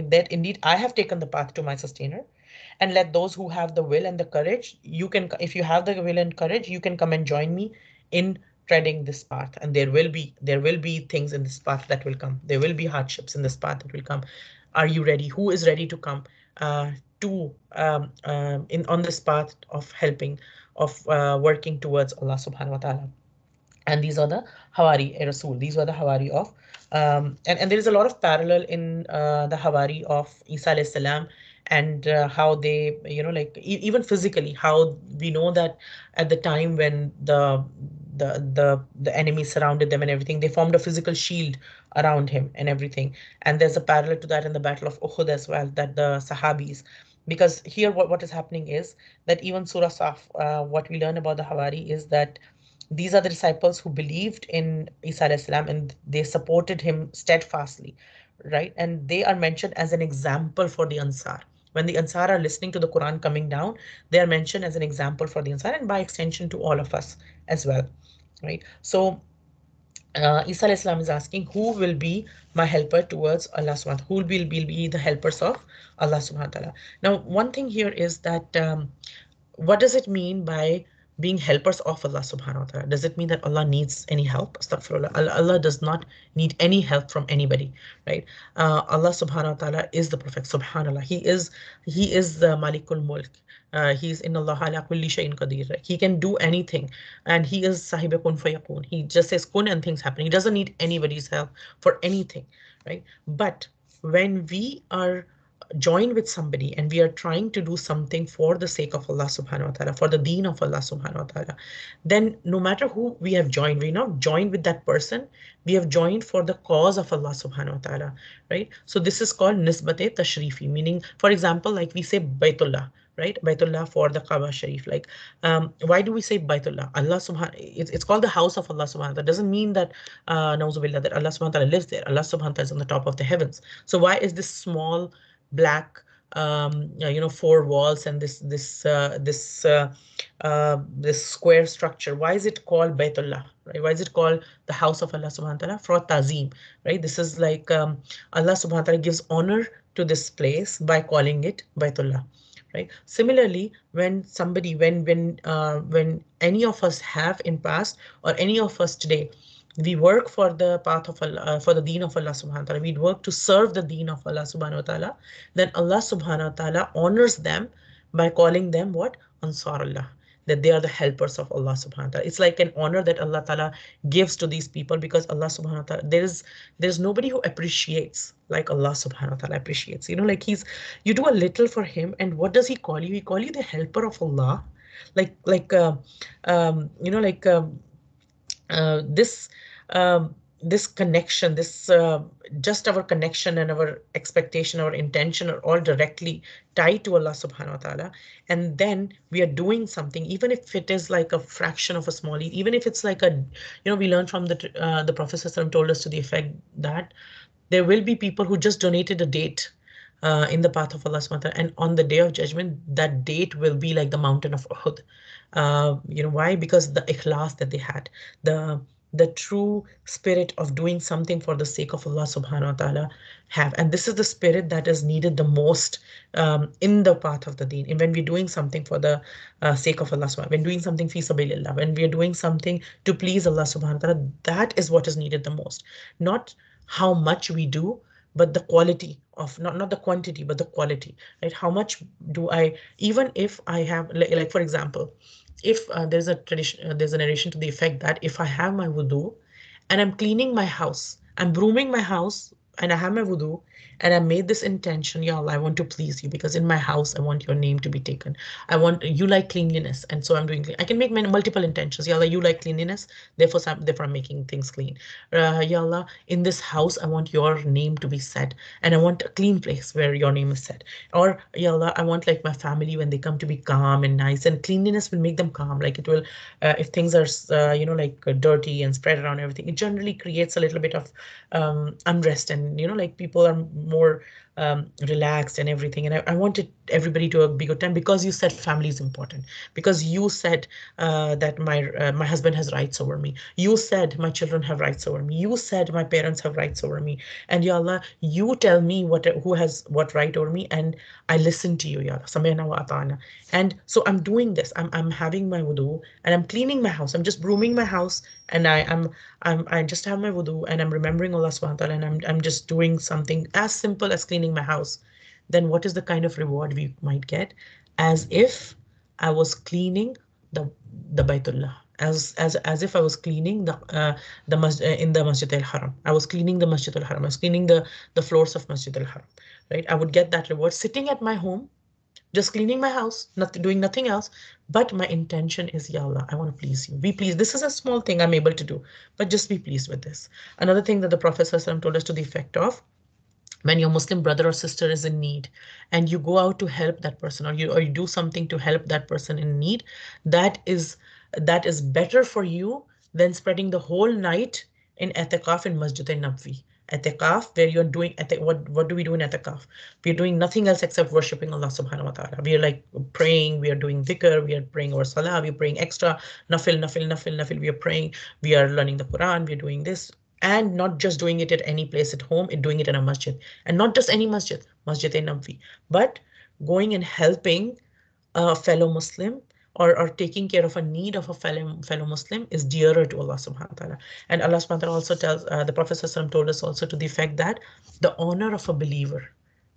that indeed I have taken the path to my sustainer, and let those who have the will and the courage, if you have the will and courage, you can come and join me in treading this path. And there will be things in this path that will come. There will be hardships in this path that will come. Are you ready? Who is ready to come to in on this path of helping, of working towards Allah subhanahu wa ta'ala? And these are the Hawari Rasul. These were the Hawari of, and there is a lot of parallel in the Hawari of Isa alayhi salam, and how they, like even physically, how we know that at the time when the enemy surrounded them and everything. They formed a physical shield around him and everything. And there's a parallel to that in the Battle of Uhud as well, that the Sahabis, because here what is happening is that even Surah Saf, what we learn about the Hawari is that these are the disciples who believed in Isa alayhi salam and they supported him steadfastly, right? And they are mentioned as an example for the Ansar. When the Ansar are listening to the Quran coming down, they are mentioned as an example for the Ansar and by extension to all of us as well, right? So Isa alayhi salam is asking, who will be my helper towards Allah subhanahu wa ta'ala? Who will be the helpers of Allah subhanahu wa ta'ala? Now, one thing here is that what does it mean by being helpers of Allah subhanahu wa ta'ala? Does it mean that Allah needs any help? Astaghfirullah. Allah does not need any help from anybody, right? Allah subhanahu wa ta'ala is the Prophet, subhanallah. He is the Malikul Mulk. He's in Allah ala kulli shay'in qadir. He can do anything. And he is sahib kun fayakun. He just says kun and things happen. He doesn't need anybody's help for anything, right? But when we are join with somebody and we are trying to do something for the sake of Allah subhanahu wa ta'ala, for the deen of Allah subhanahu wa ta'ala, then no matter who we have joined, we not joined with that person, we have joined for the cause of Allah subhanahu wa ta'ala, right? So this is called nisbate tashrifi, meaning, for example, like we say Baitullah, right? Baitullah for the Kaaba Sharif. Like, why do we say Baitullah? Allah subhanahu, it's called the house of Allah subhanahu wa ta'ala. Doesn't mean that, nauzubillah, that Allah subhanahu wa ta'ala lives there. Allah subhanahu wa ta'ala is on the top of the heavens. So why is this small black four walls and this square structure, why is it called Baitullah, right? Why is it called the house of Allah subhanahu wa ta'ala? For tazim, right? This is like Allah subhanahu wa ta'ala gives honor to this place by calling it Baitullah, right? Similarly, when somebody, when any of us have in past or any of us today, we work for the path of Allah, for the deen of Allah subhanahu wa ta'ala, we work to serve the deen of Allah subhanahu wa ta'ala, then Allah subhanahu wa ta'ala honors them by calling them what? Ansarullah, that they are the helpers of Allah subhanahu wa ta'ala. It's like an honor that Allah ta'ala gives to these people, because Allah subhanahu wa ta'ala, there's nobody who appreciates like Allah subhanahu wa ta'ala appreciates. Like you do a little for him, and what does he call you? He call you the helper of Allah. Like you know like this this connection, this just our connection and our expectation, our intention are all directly tied to Allah subhanahu wa ta'ala. And then we are doing something, even if it is like a fraction of a small, even if it's like we learned from the Prophet ﷺ told us to the effect that there will be people who just donated a date in the path of Allah subhanahu wa ta'ala, and on the day of judgment, that date will be like the mountain of Uhud. Why? Because the ikhlas that they had, the true spirit of doing something for the sake of Allah subhanahu wa ta'ala have. And this is the spirit that is needed the most in the path of the deen. And when we're doing something for the sake of Allah subhanahu wa ta'ala, when doing something fi sabilillah, when we're doing something to please Allah subhanahu wa ta'ala, that is what is needed the most. Not how much we do, but the quality of, not the quantity, but the quality, right? How much do I, even if I have, like for example, if there's a tradition, there's a narration to the effect that if I have my wudu and I'm cleaning my house, I'm brooming my house, and I have my wudu, and I made this intention, Ya Allah, I want to please you, because in my house, I want your name to be taken. I want, you like cleanliness, and so I'm doing, I can make multiple intentions. Ya Allah, you like cleanliness, therefore I'm making things clean. Ya Allah, in this house, I want your name to be said, and I want a clean place where your name is said. Or, Ya Allah, I want like my family, when they come, to be calm and nice, and cleanliness will make them calm. Like it will, if things are, dirty and spread around everything, it generally creates a little bit of unrest, and like people are more relaxed and everything. And I wanted everybody to be good time, because you said family is important, because you said that my husband has rights over me, you said my children have rights over me, you said my parents have rights over me, and Ya Allah, you tell me who has what right over me, and I listen to you, Ya Allah, Sami'na wa ata'na. And so I'm doing this, I'm having my wudu, and I'm cleaning my house, I'm just brooming my house, and I just have my wudu, and I'm remembering Allah subhanahu wa ta'ala, and I'm just doing something as simple as cleaning my house. Then what is the kind of reward we might get? As if I was cleaning the Baitullah, as if I was cleaning in the Masjid al-Haram. I was cleaning the Masjid al-Haram. I was cleaning the floors of Masjid al-Haram, right? I would get that reward sitting at my home, just cleaning my house, not doing nothing else. But my intention is, Ya Allah, I want to please you. Be pleased. This is a small thing I'm able to do, but just be pleased with this. Another thing that the Prophet ﷺ told us to the effect of, when your Muslim brother or sister is in need and you go out to help that person, or you do something to help that person in need, that is that is better for you than spending the whole night in etikaf in Masjid al-Nabwi. Etikaf, where you're doing what do we do in etikaf? We're doing nothing else except worshiping Allah subhanahu wa ta'ala. We are like praying, we are doing dhikr, we are praying our salah, we're praying extra, nafil, we are praying, we are learning the Quran, we're doing this, and not just doing it at any place at home, doing it in a masjid, and not just any masjid, Masjid Nabawi, but going and helping a fellow Muslim, or taking care of a need of a fellow Muslim is dearer to Allah subhanahu wa ta'ala. And Allah subhanahu wa ta'ala also tells, the Prophet ﷺ told us also to the effect that the honor of a believer,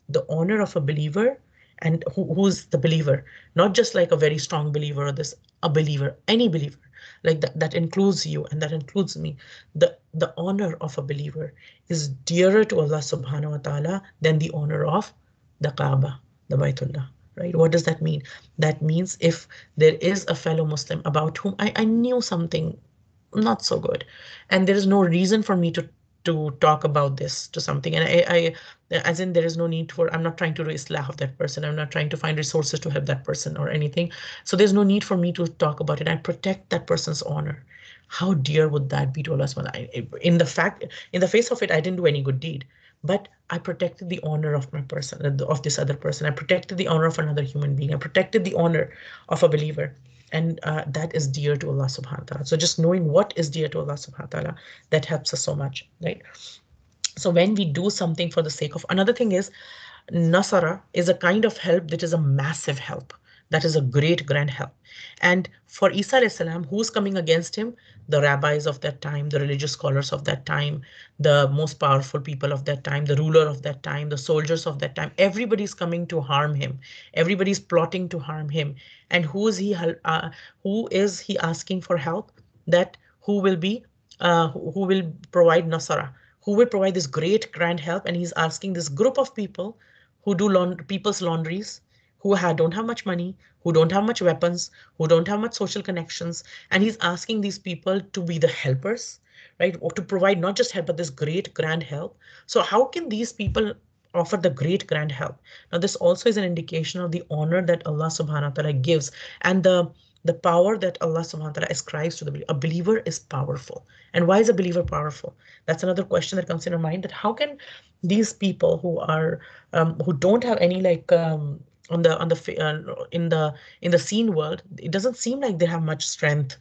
the honor of a believer, and who's the believer, not just like a very strong believer or this, a believer, any believer, like that includes you and that includes me. The honor of a believer is dearer to Allah subhanahu wa ta'ala than the honor of the Kaaba, the Baitullah. Right? What does that mean? That means if there is a fellow Muslim about whom I knew something not so good, and there is no reason for me to talk about this to something, and as in there is no need for, I'm not trying to raise laugh of that person, I'm not trying to find resources to help that person or anything, so there's no need for me to talk about it. I protect that person's honor. How dear would that be to Allah subhanahu wa ta'ala? In the face of it, I didn't do any good deed, but I protected the honor of my person, of this other person. I protected the honor of another human being. I protected the honor of a believer. And that is dear to Allah subhanahu wa ta'ala. So just knowing what is dear to Allah subhanahu wa ta'ala, that helps us so much, right? So when we do something for the sake of, another thing is, Nasara is a kind of help that is a massive help. That is a great grand help. And for Isa alayhi salam, who's coming against him? The rabbis of that time, the religious scholars of that time, the most powerful people of that time, the ruler of that time, the soldiers of that time. Everybody's coming to harm him. Everybody's plotting to harm him. And who is he asking for help? That who will provide Nasara, who will provide this great grand help. And he's asking this group of people who do people's laundries, who don't have much money, who don't have much weapons, who don't have much social connections. And he's asking these people to be the helpers, right? Or to provide not just help, but this great grand help. So how can these people offer the great grand help? Now, this also is an indication of the honor that Allah subhanahu wa ta'ala gives, and the power that Allah subhanahu wa ta'ala ascribes to the believer. A believer is powerful. And why is a believer powerful? That's another question that comes in our mind, that how can these people who don't have any like in the seen world, it doesn't seem like they have much strength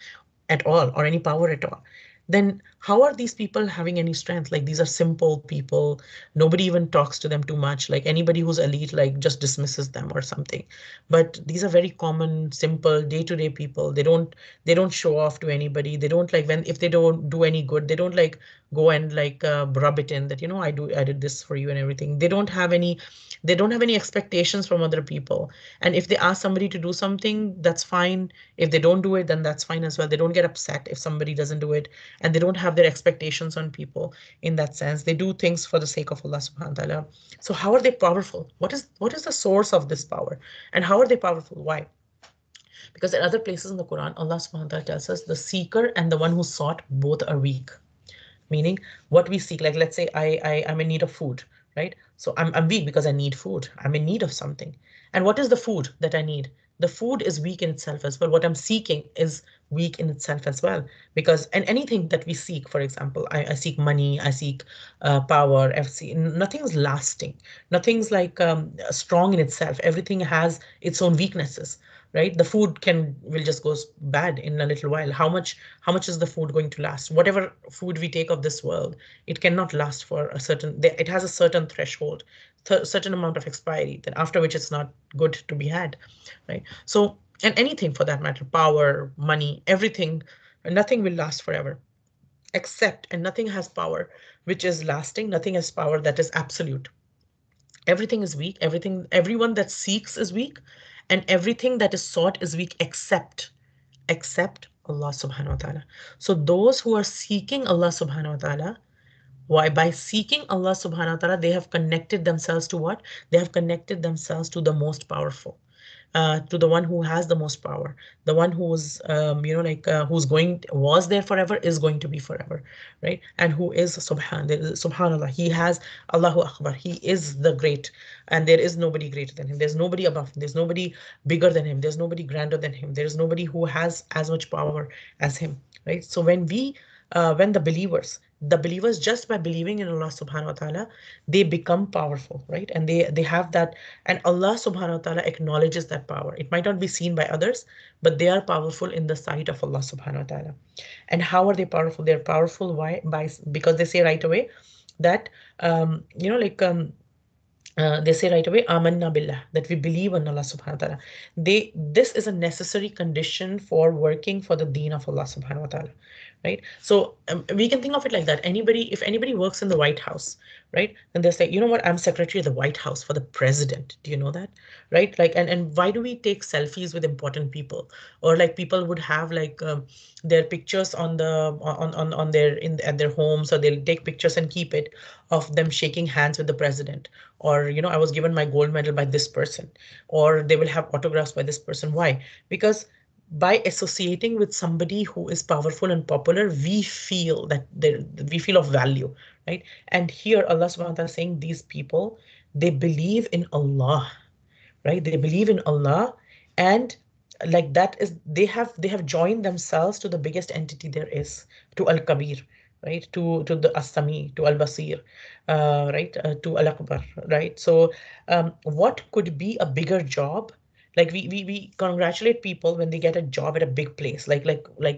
at all or any power at all. Then how are these people having any strength? Like, these are simple people. Nobody even talks to them too much. Like, anybody who's elite, like, just dismisses them or something. But these are very common, simple, day-to-day people. They don't show off to anybody. They don't like, if they don't do any good, they don't like go and like rub it in that, I did this for you and everything. They don't have any expectations from other people. And if they ask somebody to do something, that's fine. If they don't do it, then that's fine as well. They don't get upset if somebody doesn't do it, and they don't have their expectations on people in that sense. They do things for the sake of Allah subhanahu wa ta'ala. So how are they powerful? What is the source of this power? And how are they powerful? Why? Because in other places in the Quran, Allah subhanahu wa ta'ala tells us the seeker and the one who sought both are weak. Meaning what we seek, like let's say I'm in need of food, right? So I'm weak because I need food. I'm in need of something. And what is the food that I need? The food is weak in itself as well. What I'm seeking is weak in itself as well. Because, and anything that we seek, for example, I seek money, I seek power, nothing's lasting. Nothing's like strong in itself. Everything has its own weaknesses, right? The food will just go bad in a little while. How much is the food going to last? Whatever food we take of this world, it cannot last for it has a certain threshold, certain amount of expiry, then after which it's not good to be had, right? So, and anything for that matter, power, money, everything, nothing will last forever, and nothing has power which is lasting. Nothing has power that is absolute. Everything is weak. Everyone that seeks is weak, and everything that is sought is weak except Allah subhanahu wa ta'ala. So those who are seeking Allah subhanahu wa ta'ala, why? By seeking Allah subhanahu wa ta'ala, they have connected themselves to what? They have connected themselves to the most powerful. to the one who has the most power, the one who's who's going was there forever, is going to be forever, right? And who is subhanallah, he has Allahu Akbar, he is the great, and there is nobody greater than him. There's nobody above him. There's nobody bigger than him. There's nobody grander than him. There's nobody who has as much power as him, right? So when the believers, just by believing in Allah subhanahu wa ta'ala, they become powerful, right? And they have that, and Allah subhanahu wa ta'ala acknowledges that power. It might not be seen by others, but they are powerful in the sight of Allah subhanahu wa ta'ala. And how are they powerful? They're powerful, why? Because they say right away that they say right away, Amanna billah, that we believe in Allah subhanahu wa ta'ala. This is a necessary condition for working for the deen of Allah subhanahu wa ta'ala, right? So we can think of it like that. If anybody works in the White House, right? And they say, you know what, I'm secretary of the White House for the president. Do you know that? Right? Like, and why do we take selfies with important people? Or like people would have like their pictures on their at their homes, or they'll take pictures and keep it of them shaking hands with the president, or I was given my gold medal by this person, or they will have autographs by this person. Why? Because by associating with somebody who is powerful and popular, we feel that we feel of value, right? And here Allah subhanahu wa ta'ala is saying these people, they believe in Allah, right? They believe in Allah, and like that is they have joined themselves to the biggest entity there is, to Al Kabir, right? To the As-Sami, to Al Basir, right? To Al Akbar, right? So what could be a bigger job? Like we congratulate people when they get a job at a big place, like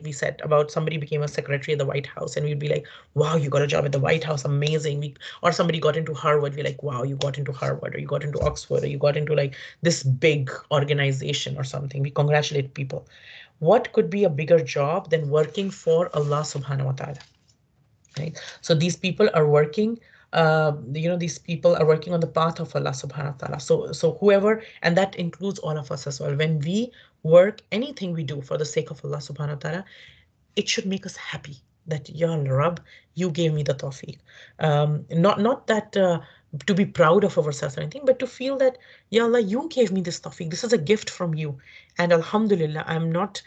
we said about somebody became a secretary at the White House, and we'd be like, wow, you got a job at the White House, amazing. Or somebody got into Harvard, we're like, wow, you got into Harvard, or you got into Oxford, or you got into like this big organization or something. We congratulate people. What could be a bigger job than working for Allah subhanahu wa ta'ala? Right? So these people are working, these people are working on the path of Allah subhanahu wa ta'ala. So whoever, and that includes all of us as well. When we work, anything we do for the sake of Allah subhanahu wa ta'ala, it should make us happy that, Ya Rab, you gave me the tawfiq. Not that to be proud of ourselves or anything, but to feel that, Ya Allah, you gave me this tawfiq. This is a gift from you. And Alhamdulillah, I'm not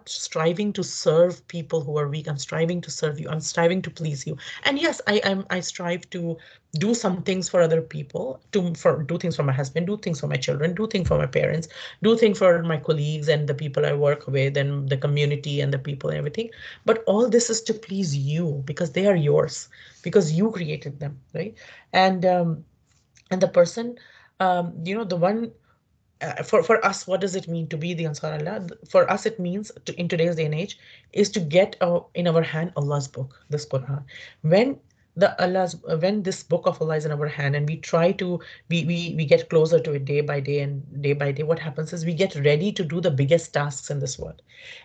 striving to serve people who are weak. I'm striving to serve you. I'm striving to please you. And yes, I strive to do some things for other people, do things for my husband, do things for my children, do things for my parents, do things for my colleagues and the people I work with and the community and the people and everything. But all this is to please you, because they are yours, because you created them, right? And the person, the one, for us, what does it mean to be the Ansar Allah? For us, it means in today's day and age is to get in our hand Allah's book, this Quran. When when this book of Allah is in our hand, and we try to we get closer to it day by day and day by day, what happens is we get ready to do the biggest tasks in this world.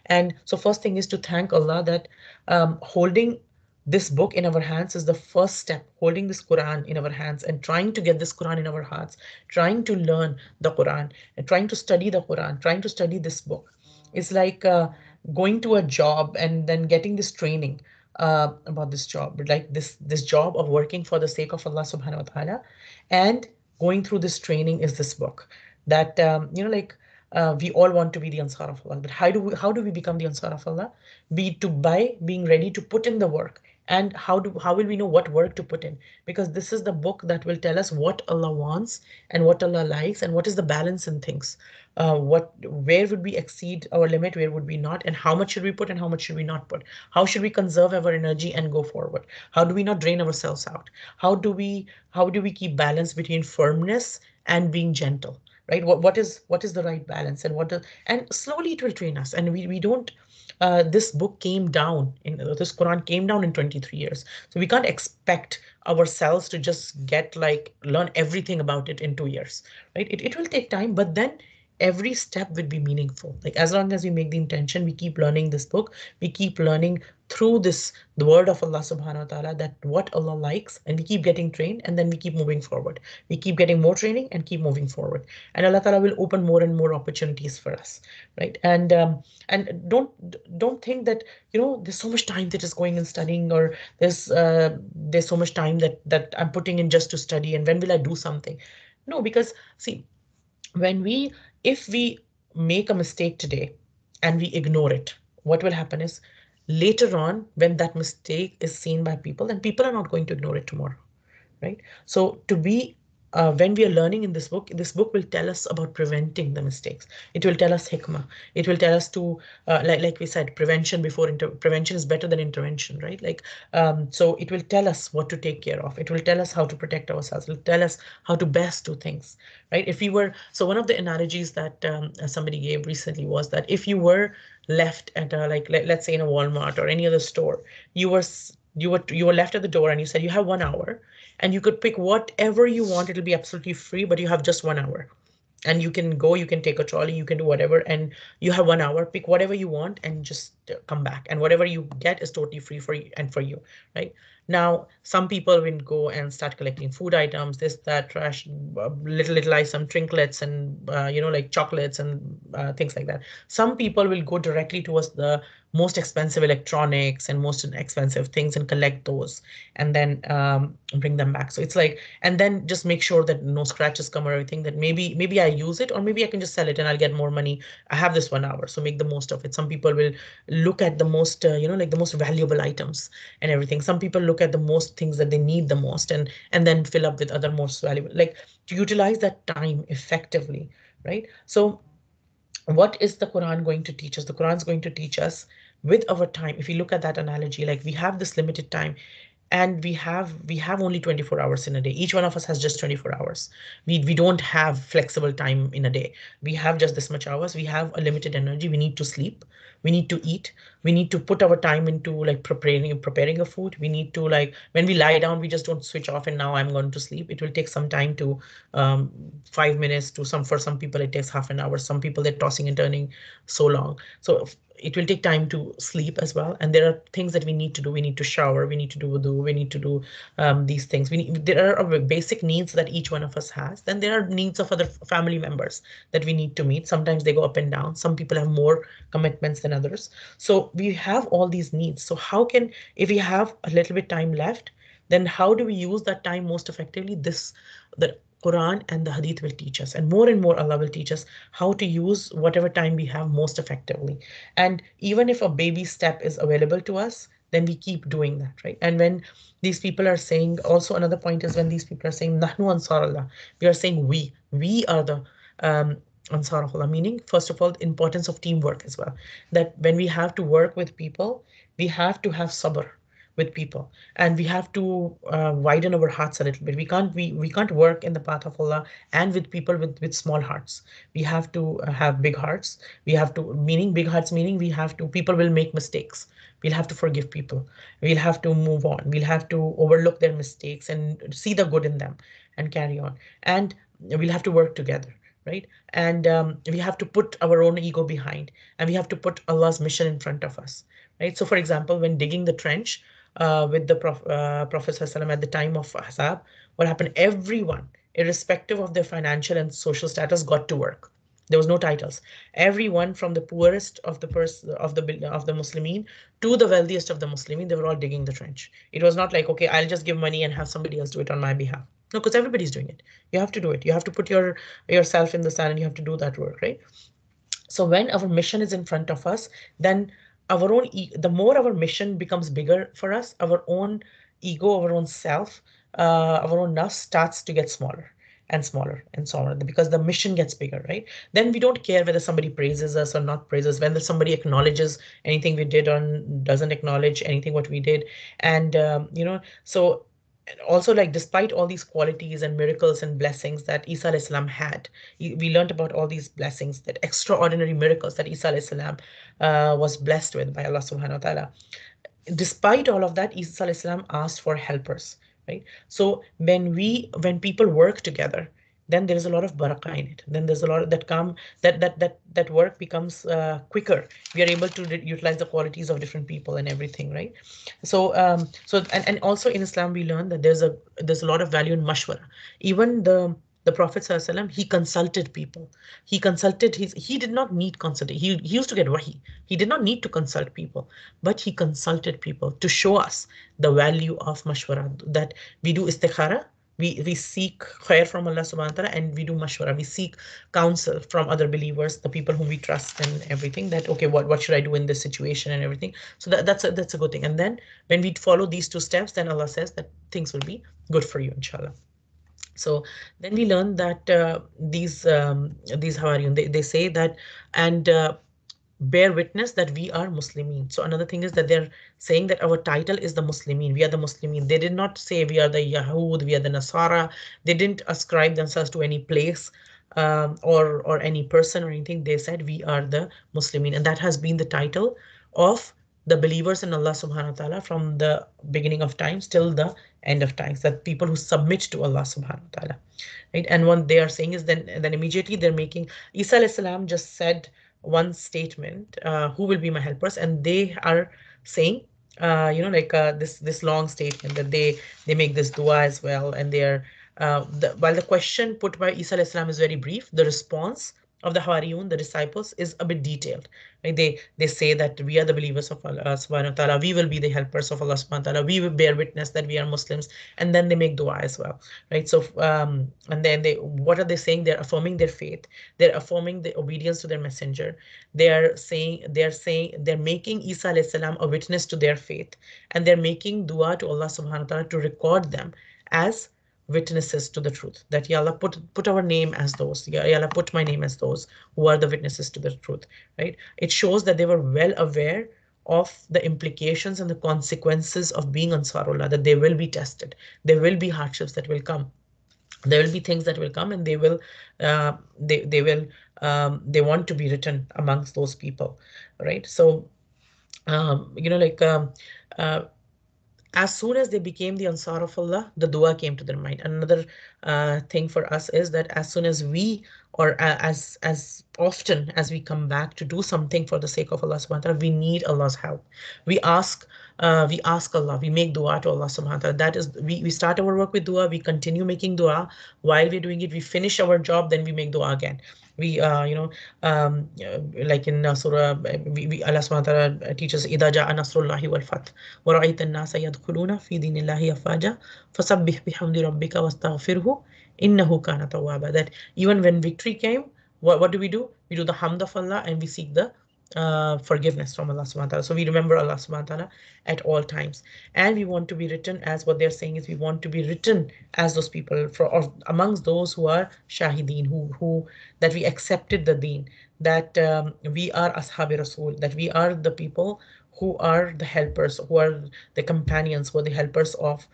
And so first thing is to thank Allah that holding this book in our hands is the first step. Holding this Quran in our hands and trying to get this Quran in our hearts, trying to learn the Quran and trying to study the Quran, trying to study this book is like going to a job and then getting this training about this job, like this job of working for the sake of Allah subhanahu wa ta'ala, and going through this training is this book that we all want to be the Ansar of Allah. But how do we become the Ansar of Allah? By being ready to put in the work. And how will we know what work to put in? Because this is the book that will tell us what Allah wants and what Allah likes, and what is the balance in things. Where would we exceed our limit, where would we not, and how much should we put and how much should we not put? How should we conserve our energy and go forward? How do we not drain ourselves out? How do we keep balance between firmness and being gentle? Right? What is the right balance, and slowly it will train us. And we don't this book came down in this Quran came down in 23 years. So we can't expect ourselves to just learn everything about it in 2 years, right? It will take time, but then every step will be meaningful. Like as long as we make the intention, we keep learning this book, we keep learning through the word of Allah subhanahu wa ta'ala, that what Allah likes, and we keep getting trained, and then we keep moving forward. We keep getting more training and keep moving forward. And Allah Ta'ala will open more and more opportunities for us, right? And don't think that there's so much time that is going in studying, or there's so much time that I'm putting in just to study, and when will I do something? No, because see, if we make a mistake today and we ignore it, what will happen is later on, when that mistake is seen by people, then people are not going to ignore it tomorrow, right? So when we are learning in this book will tell us about preventing the mistakes. It will tell us hikmah. It will tell us to, like we said, prevention is better than intervention, right? So it will tell us what to take care of. It will tell us how to protect ourselves. It will tell us how to best do things, right? So one of the analogies that somebody gave recently was that if you were left at let's say in a Walmart or any other store, you were left at the door and you said you have 1 hour and you could pick whatever you want. It'll be absolutely free, but you have just 1 hour. And you can go, you can take a trolley, you can do whatever, and you have 1 hour, pick whatever you want and just come back. And whatever you get is totally free for you and for you, right? Now, some people will go and start collecting food items, this, that, trash, little items, trinkets, and like chocolates and things like that. Some people will go directly towards the most expensive electronics and most expensive things and collect those, and then bring them back. So it's like, and then just make sure that no scratches come or everything. That maybe I use it, or maybe I can just sell it and I'll get more money. I have this 1 hour, so make the most of it. Some people will look at the most, like the most valuable items and everything. Some people look at the most things that they need the most, and then fill up with other most valuable, like to utilize that time effectively, right? So what is the Quran going to teach us? The Quran is going to teach us with our time. If you look at that analogy, like we have this limited time, and we have only 24 hours in a day. Each one of us has just 24 hours. We don't have flexible time in a day. We have just this much hours. We have a limited energy. We need to sleep. We need to eat. We need to put our time into like preparing a food. We need to, like, when we lie down, we just don't switch off and now I'm going to sleep. It will take some time to 5 minutes to some, for some people it takes half an hour. Some people they're tossing and turning so long. So it will take time to sleep as well. And there are things that we need to do. We need to shower. We need to do wudu. We need to do these things. There are basic needs that each one of us has. Then there are needs of other family members that we need to meet. Sometimes they go up and down. Some people have more commitments than others. So we have all these needs. So if we have a little bit time left, then how do we use that time most effectively? The Quran and the Hadith will teach us, and more Allah will teach us how to use whatever time we have most effectively. And even if a baby step is available to us, then we keep doing that, right? And when these people are saying, also another point is when these people are saying Nahnu Ansarullah, we are saying we are the Ansarullah, meaning first of all the importance of teamwork as well. That when we have to work with people, we have to have sabr with people, and we have to widen our hearts a little bit. We can't work in the path of Allah and with people with small hearts. We have to have big hearts. We have to, meaning big hearts, meaning we have to, people will make mistakes. We'll have to forgive people. We'll have to move on. We'll have to overlook their mistakes and see the good in them and carry on. And we'll have to work together, right? And we have to put our own ego behind, and we have to put Allah's mission in front of us, right? So, for example, when digging the trench with the Prophet ﷺ at the time of Ahzab, what happened? Everyone, irrespective of their financial and social status, got to work. There was no titles. Everyone from the poorest of the Muslimin to the wealthiest of the Muslimin, they were all digging the trench. It was not like, okay, I'll just give money and have somebody else do it on my behalf. No, because everybody's doing it. You have to do it. You have to put yourself in the sand and you have to do that work, right? So when our mission is in front of us, then the more our mission becomes bigger for us, our own ego, our own self, our own nafs starts to get smaller and smaller and smaller, because the mission gets bigger, right? Then we don't care whether somebody praises us or not praises, whether somebody acknowledges anything we did or doesn't acknowledge anything what we did. And so also, like, despite all these qualities and miracles and blessings that Isa alayhi salam had, we learned about all these blessings, that extraordinary miracles that Isa alayhi salam was blessed with by Allah subhanahu wa ta'ala. Despite all of that, Isa alayhi salam asked for helpers, right? So when people work together, then there is a lot of barakah in it. Then there's a lot of that work becomes quicker. We are able to utilize the qualities of different people and everything, right? And also in Islam we learn that there's a lot of value in mashwara. Even the Prophet ﷺ, he consulted people. He did not need consulting. He used to get wahi. He did not need to consult people, but he consulted people to show us the value of mashwara, that we do istikhara we seek khair from Allah subhanahu wa ta'ala, and we do mashwara. We seek counsel from other believers, the people whom we trust and everything, that okay, what should I do in this situation and everything. So that's a good thing. And then when we follow these two steps, then Allah says that things will be good for you, inshallah. So then we learn that these Hawariyun, they say that, and bear witness that we are Muslimin. So another thing is that they're saying that our title is the Muslimin. We are the Muslimin. They did not say we are the Yahud, we are the Nasara. They didn't ascribe themselves to any place, or any person or anything. They said we are the Muslimin, and that has been the title of the believers in Allah subhanahu wa ta'ala from the beginning of times till the end of times, that people who submit to Allah subhanahu wa ta'ala. Right? And what they are saying is, then immediately they're making, Isa alayhi salam just said one statement, who will be my helpers, and they are saying, like, this long statement, that they make this dua as well. And they are, while the question put by Isa alayhi salam is very brief, the response of the Hawariyun, the disciples, is a bit detailed. Right? They say that we are the believers of Allah subhanahu wa ta'ala, we will be the helpers of Allah subhanahu wa ta'ala, we will bear witness that we are Muslims, and then they make dua as well. Right? So and then what are they saying? They're affirming their faith, they're affirming the obedience to their messenger. They're making Isa alayhi salam a witness to their faith, and they're making dua to Allah subhanahu wa ta'ala to record them as witnesses to the truth. That Ya Allah, put our name as those. Ya Allah, put my name as those who are the witnesses to the truth. Right? It shows that they were well aware of the implications and the consequences of being Ansarullah, that they will be tested. There will be hardships that will come. There will be things that will come, and they want to be written amongst those people. Right? So like, uh, as soon as they became the Ansar of Allah, the dua came to their mind. Another thing for us is that as soon as we, or as often as we come back to do something for the sake of Allah subhanahu wa ta'ala, we need Allah's help. We ask, we ask Allah, we make dua to Allah subhanahu wa ta'ala. That is, we start our work with dua, we continue making dua. While we're doing it, we finish our job, then we make dua again. We, like in Surah, Allah subhanahu wa ta'ala teaches, إِذَا جَاءَ نَصْرُ اللَّهِ وَالْفَتْحُ وَرَأَيْتَ النَّاسَ يَدْخُلُونَ فِي دِينِ اللَّهِ أَفْوَاجًا فَسَبِّحْ بِحَمْدِ رَبِّكَ وَاسْتَغْفِرْهُ إِنَّهُ كَانَ تَوَّابًا. That even when victory came, what do? We do the hamd of Allah, and we seek the forgiveness from Allah subhanahu wa ta'ala. So we remember Allah subhanahu wa ta'ala at all times. And we want to be written as, what they're saying is, we want to be written as those people, or amongst those who are shahideen, who that we accepted the deen, that we are ashabi rasul, that we are the people who are the helpers, who are the companions, who are the helpers of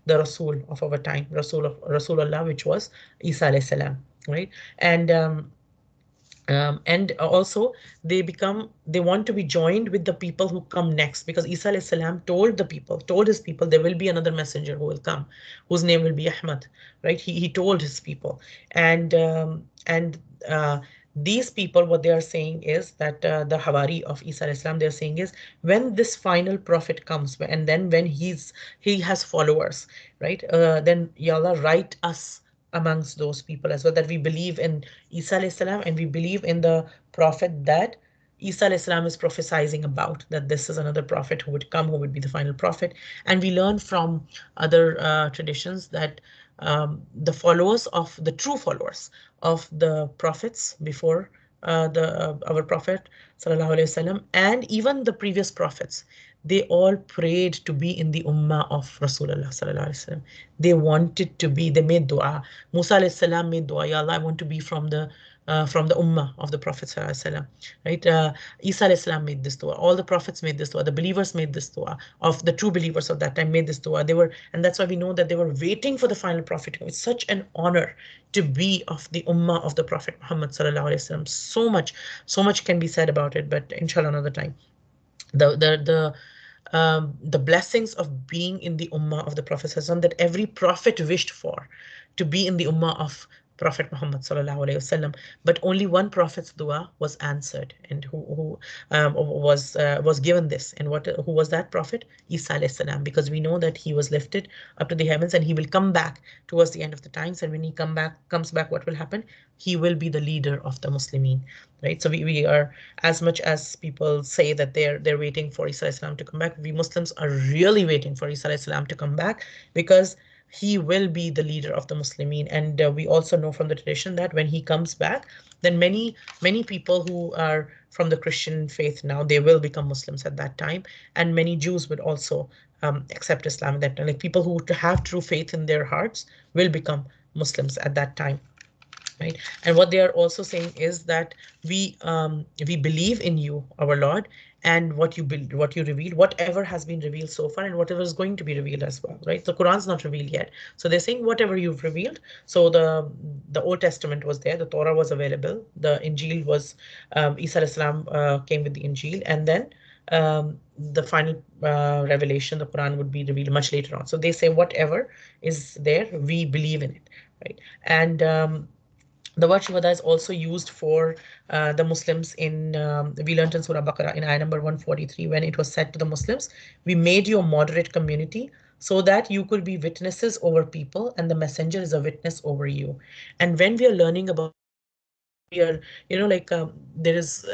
the Rasul of our time, Rasulullah, which was Isa alayhi salam, right? And also they want to be joined with the people who come next, because Isa alayhi salam told his people, there will be another messenger who will come, whose name will be Ahmad, right? He told his people. And these people, what they are saying is that, the Hawari of Isa alayhi salam, they're saying is, when this final prophet comes, and then when he has followers, right? Then Ya Allah, write us amongst those people as well, that we believe in Isa alayhi salam, and we believe in the prophet that Isa alayhi salam is prophesying about, that this is another prophet who would come, who would be the final prophet. And we learn from other traditions that the followers of the true followers of the prophets before the our prophet sallallahu alaihi wasallam, and even the previous prophets, they all prayed to be in the ummah of Rasulullah sallallahu alaihi wasallam. They wanted to be, they made dua. Musa alayhi salam made dua, Ya Allah, I want to be from the ummah of the Prophet sallallahu alaihi wasallam, right? Isa alayhi salam made this dua. All the prophets made this dua. The believers made this dua. Of the true believers of that time made this dua. And that's why we know that they were waiting for the final prophet. It's such an honor to be of the ummah of the Prophet Muhammad sallallahu alaihi wasallam. So much can be said about it, but inshallah another time. The blessings of being in the ummah of the Prophet ﷺ, that every prophet wished for, to be in the ummah of Prophet Muhammad sallallahu alaihi wasallam. But only one prophet's dua was answered, and who was given this. And who was that prophet? Isa alayhi salam, because we know that he was lifted up to the heavens, and he will come back towards the end of the times. And when he comes back, what will happen? He will be the leader of the Muslimin, right? So we are, as much as people say that they're waiting for Isa alayhi salam to come back, we Muslims are really waiting for Isa alayhi salam to come back, because he will be the leader of the Muslimin. And we also know from the tradition that when he comes back, then many people who are from the Christian faith now, they will become Muslims at that time, and many Jews would also accept Islam at that time. Like people who have true faith in their hearts will become Muslims at that time, right? And what they are also saying is that we believe in you, our Lord, and what you revealed, whatever has been revealed so far, and whatever is going to be revealed as well, right? The Quran's not revealed yet, so they're saying whatever you've revealed. So the Old Testament was there, the Torah was available, the Injil was, Isa alayhi salam came with the Injil, and then the final revelation, the Quran, would be revealed much later on. So they say whatever is there, we believe in it, right? And the word shuhada is also used for the Muslims in, we learned in Surah Baqarah in ayah number 143, when it was said to the Muslims, we made you a moderate community so that you could be witnesses over people, and the messenger is a witness over you. And when we are learning about Islam, when we are, like there is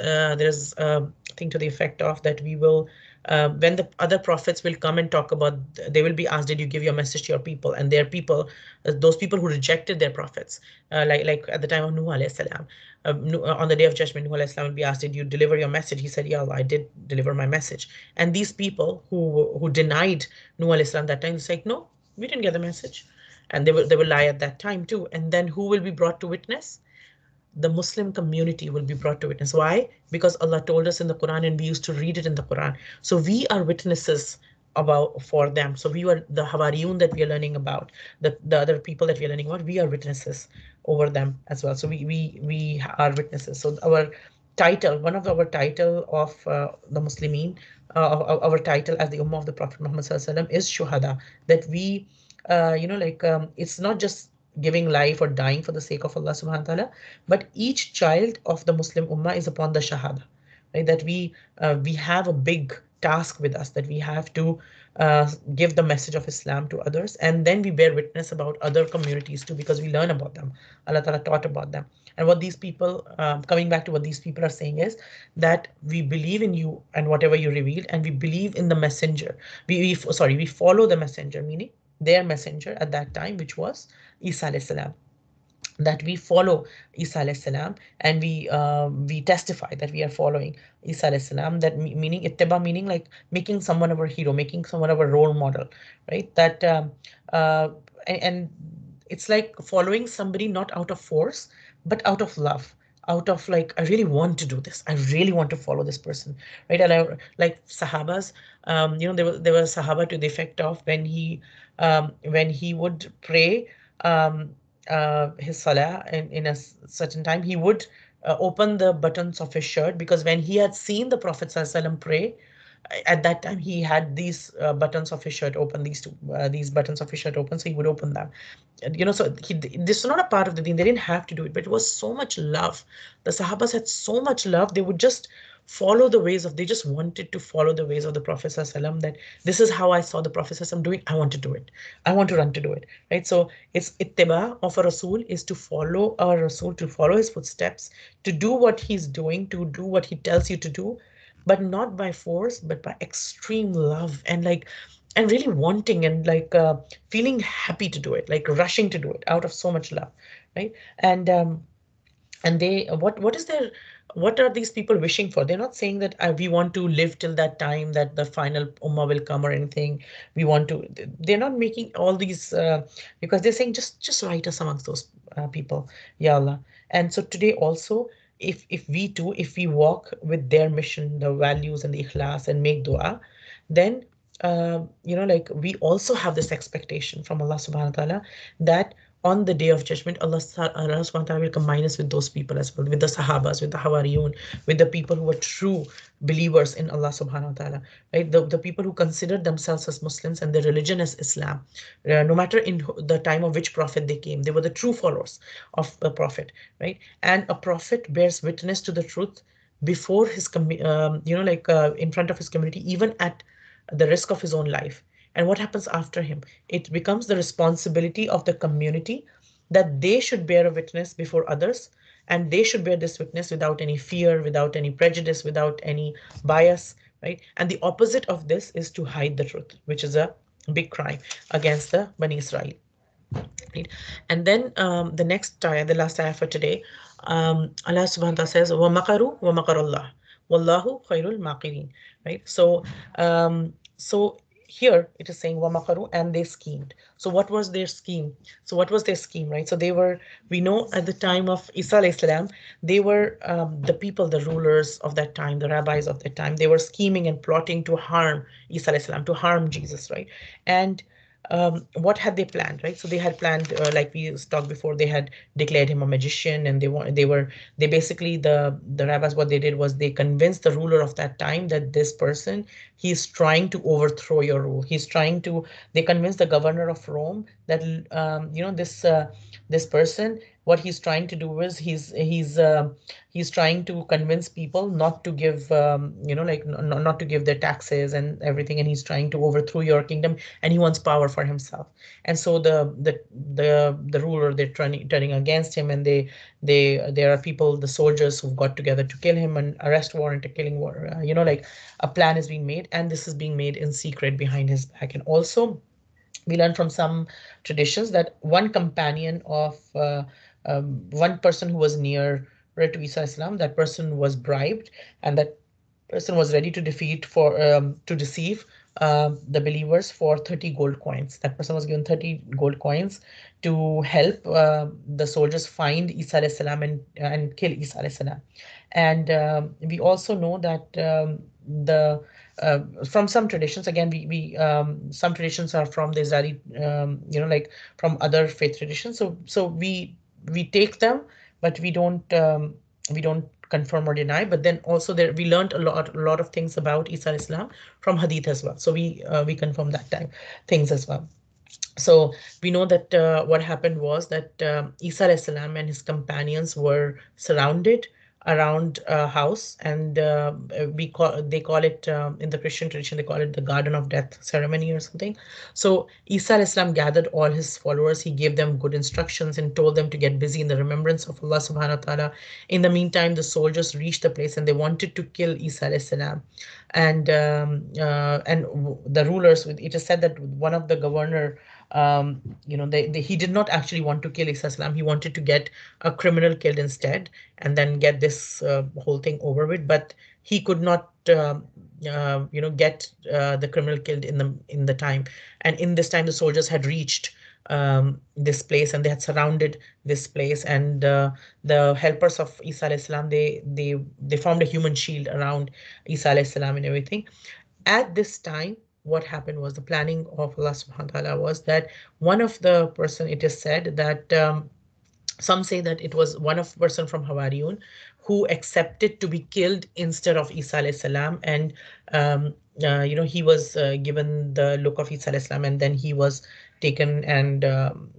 a thing to the effect of that we will, when the other prophets will come and talk about, they will be asked, did you give your message to your people? And their people, those people who rejected their prophets, like at the time of Nuh alayhi salam, on the day of judgment, Nuh alayhi salam will be asked, did you deliver your message? He said, yeah, Allah, I did deliver my message. And these people who denied Nuh alayhi salam that time, they say, no, we didn't get the message. And they will lie at that time too. And then who will be brought to witness? The Muslim community will be brought to witness. Why? Because Allah told us in the Quran, and we used to read it in the Quran. So we are witnesses about for them. So we were the Hawariyun that we are learning about, the other people that we are learning about, we are witnesses over them as well. So we are witnesses. So our title, one of our title of the Muslimin, our title as the Ummah of the Prophet Muhammad Sallallahu Alaihi Wasallam is Shuhada, that we, it's not just giving life or dying for the sake of Allah subhanahu wa ta'ala, but each child of the Muslim Ummah is upon the Shahada, right? That we have a big task with us, that we have to give the message of Islam to others, and then we bear witness about other communities too, because we learn about them. Allah Ta'ala taught about them. And what these people, coming back to what these people are saying, is that we believe in you and whatever you revealed, and we believe in the messenger. We follow the messenger, meaning their messenger at that time, which was Isa alayhi salam, that we follow Isa alayhi salam, and we testify that we are following Isa alayhi salam. That meaning ittiba, meaning like making someone our hero, making someone our role model, right? That uh, and it's like following somebody not out of force, but out of love. Out of like, I really want to do this. I really want to follow this person, right? And I like Sahabas. There was Sahaba to the effect of when he would pray his salah in a certain time, he would open the buttons of his shirt, because when he had seen the Prophet ﷺ pray, at that time he had these buttons of his shirt open, these buttons of his shirt open, so he would open them. And, so this was not a part of the deen. They didn't have to do it, but it was so much love. The Sahabas had so much love. They would just follow the ways of. They just wanted to follow the ways of the Prophet ﷺ, that this is how I saw the Prophet ﷺ doing. I want to do it. I want to run to do it. Right. So it's ittiba of a Rasul, is to follow our Rasul, to follow his footsteps, to do what he's doing, to do what he tells you to do, but not by force, but by extreme love, and really wanting, and feeling happy to do it, like rushing to do it out of so much love, right? And they, what is their, what are these people wishing for? They're not saying that we want to live till that time that the final ummah will come or anything. We want to, they're not making all these because they're saying, just write us amongst those people, ya Allah. And so today also, if we too, if we walk with their mission, the values and the ikhlas, and make dua, then we also have this expectation from Allah subhanahu wa ta'ala, that on the day of judgment, Allah subhanahu wa ta'ala will combine us with those people as well, with the Sahabas, with the Hawariyun, with the people who were true believers in Allah subhanahu wa ta'ala, right? The people who considered themselves as Muslims and their religion as Islam, no matter in the time of which prophet they came, they were the true followers of the prophet, right? And a prophet bears witness to the truth before his, in front of his community, even at the risk of his own life. And what happens after him? It becomes the responsibility of the community that they should bear a witness before others, and they should bear this witness without any fear, without any prejudice, without any bias, right? And the opposite of this is to hide the truth, which is a big crime against the Bani Israel. Right? And then the next ayah, the last ayah for today, Allah subhanahu wa ta'ala says, وَمَقَرُوا وَمَقَرَ اللَّهُ وَاللَّهُ خَيْرُ الْمَاقِرِينَ. Right? So here it is saying وَمَقَرُوا, and they schemed. So what was their scheme? So what was their scheme, right? So they were, we know at the time of Isa alayhi salam, they were the people, the rulers of that time, the rabbis of that time, they were scheming and plotting to harm Isa alayhi salam, to harm Jesus, right? And what had they planned, right? So they had planned, like we talked before, they had declared him a magician, and they basically, the rabbis, what they did was they convinced the ruler of that time that this person, he's trying to overthrow your rule. He's trying to. They convinced the governor of Rome that this person, what he's trying to do is he's trying to convince people not to give like not to give their taxes and everything, and he's trying to overthrow your kingdom, and he wants power for himself. And so the ruler, they're turning against him, and there are people, the soldiers, who've got together to kill him, an arrest warrant, a killing warrant, like a plan is being made, and this is being made in secret behind his back. And also we learn from some traditions that one companion of one person who was near to Isa Islam, that person was bribed, and that person was ready to defeat for to deceive the believers for 30 gold coins. That person was given 30 gold coins to help the soldiers find Isa alayhi salam and kill Isa alayhi salam. And we also know that the from some traditions, again, we some traditions are from the Israeli, like from other faith traditions. So we take them, but we don't confirm or deny. But then also there we learned a lot of things about Isa Islam from Hadith as well. So we confirm that time things as well. So we know that what happened was that Isa alayhi salam and his companions were surrounded around a house, and they call it, in the Christian tradition, they call it the Garden of Death ceremony or something. So Isa alayhi salam gathered all his followers. He gave them good instructions and told them to get busy in the remembrance of Allah subhanahu wa ta'ala. In the meantime, the soldiers reached the place, and they wanted to kill Isa alayhi salam. And the rulers, it is said that one of the governor, he did not actually want to kill Isa salam. He wanted to get a criminal killed instead, and then get this whole thing over with. But he could not get the criminal killed in the time. And in this time, the soldiers had reached this place, and they had surrounded this place. And the helpers of Isa alayhi salam, they formed a human shield around Isa alayhi salam and everything. At this time, what happened was, the planning of Allah subhanahu wa ta'ala was that one of the person, it is said that some say that it was one of person from Hawariyun who accepted to be killed instead of Isa alayhi salam. And he was given the look of Isa alayhi salam, and then he was taken and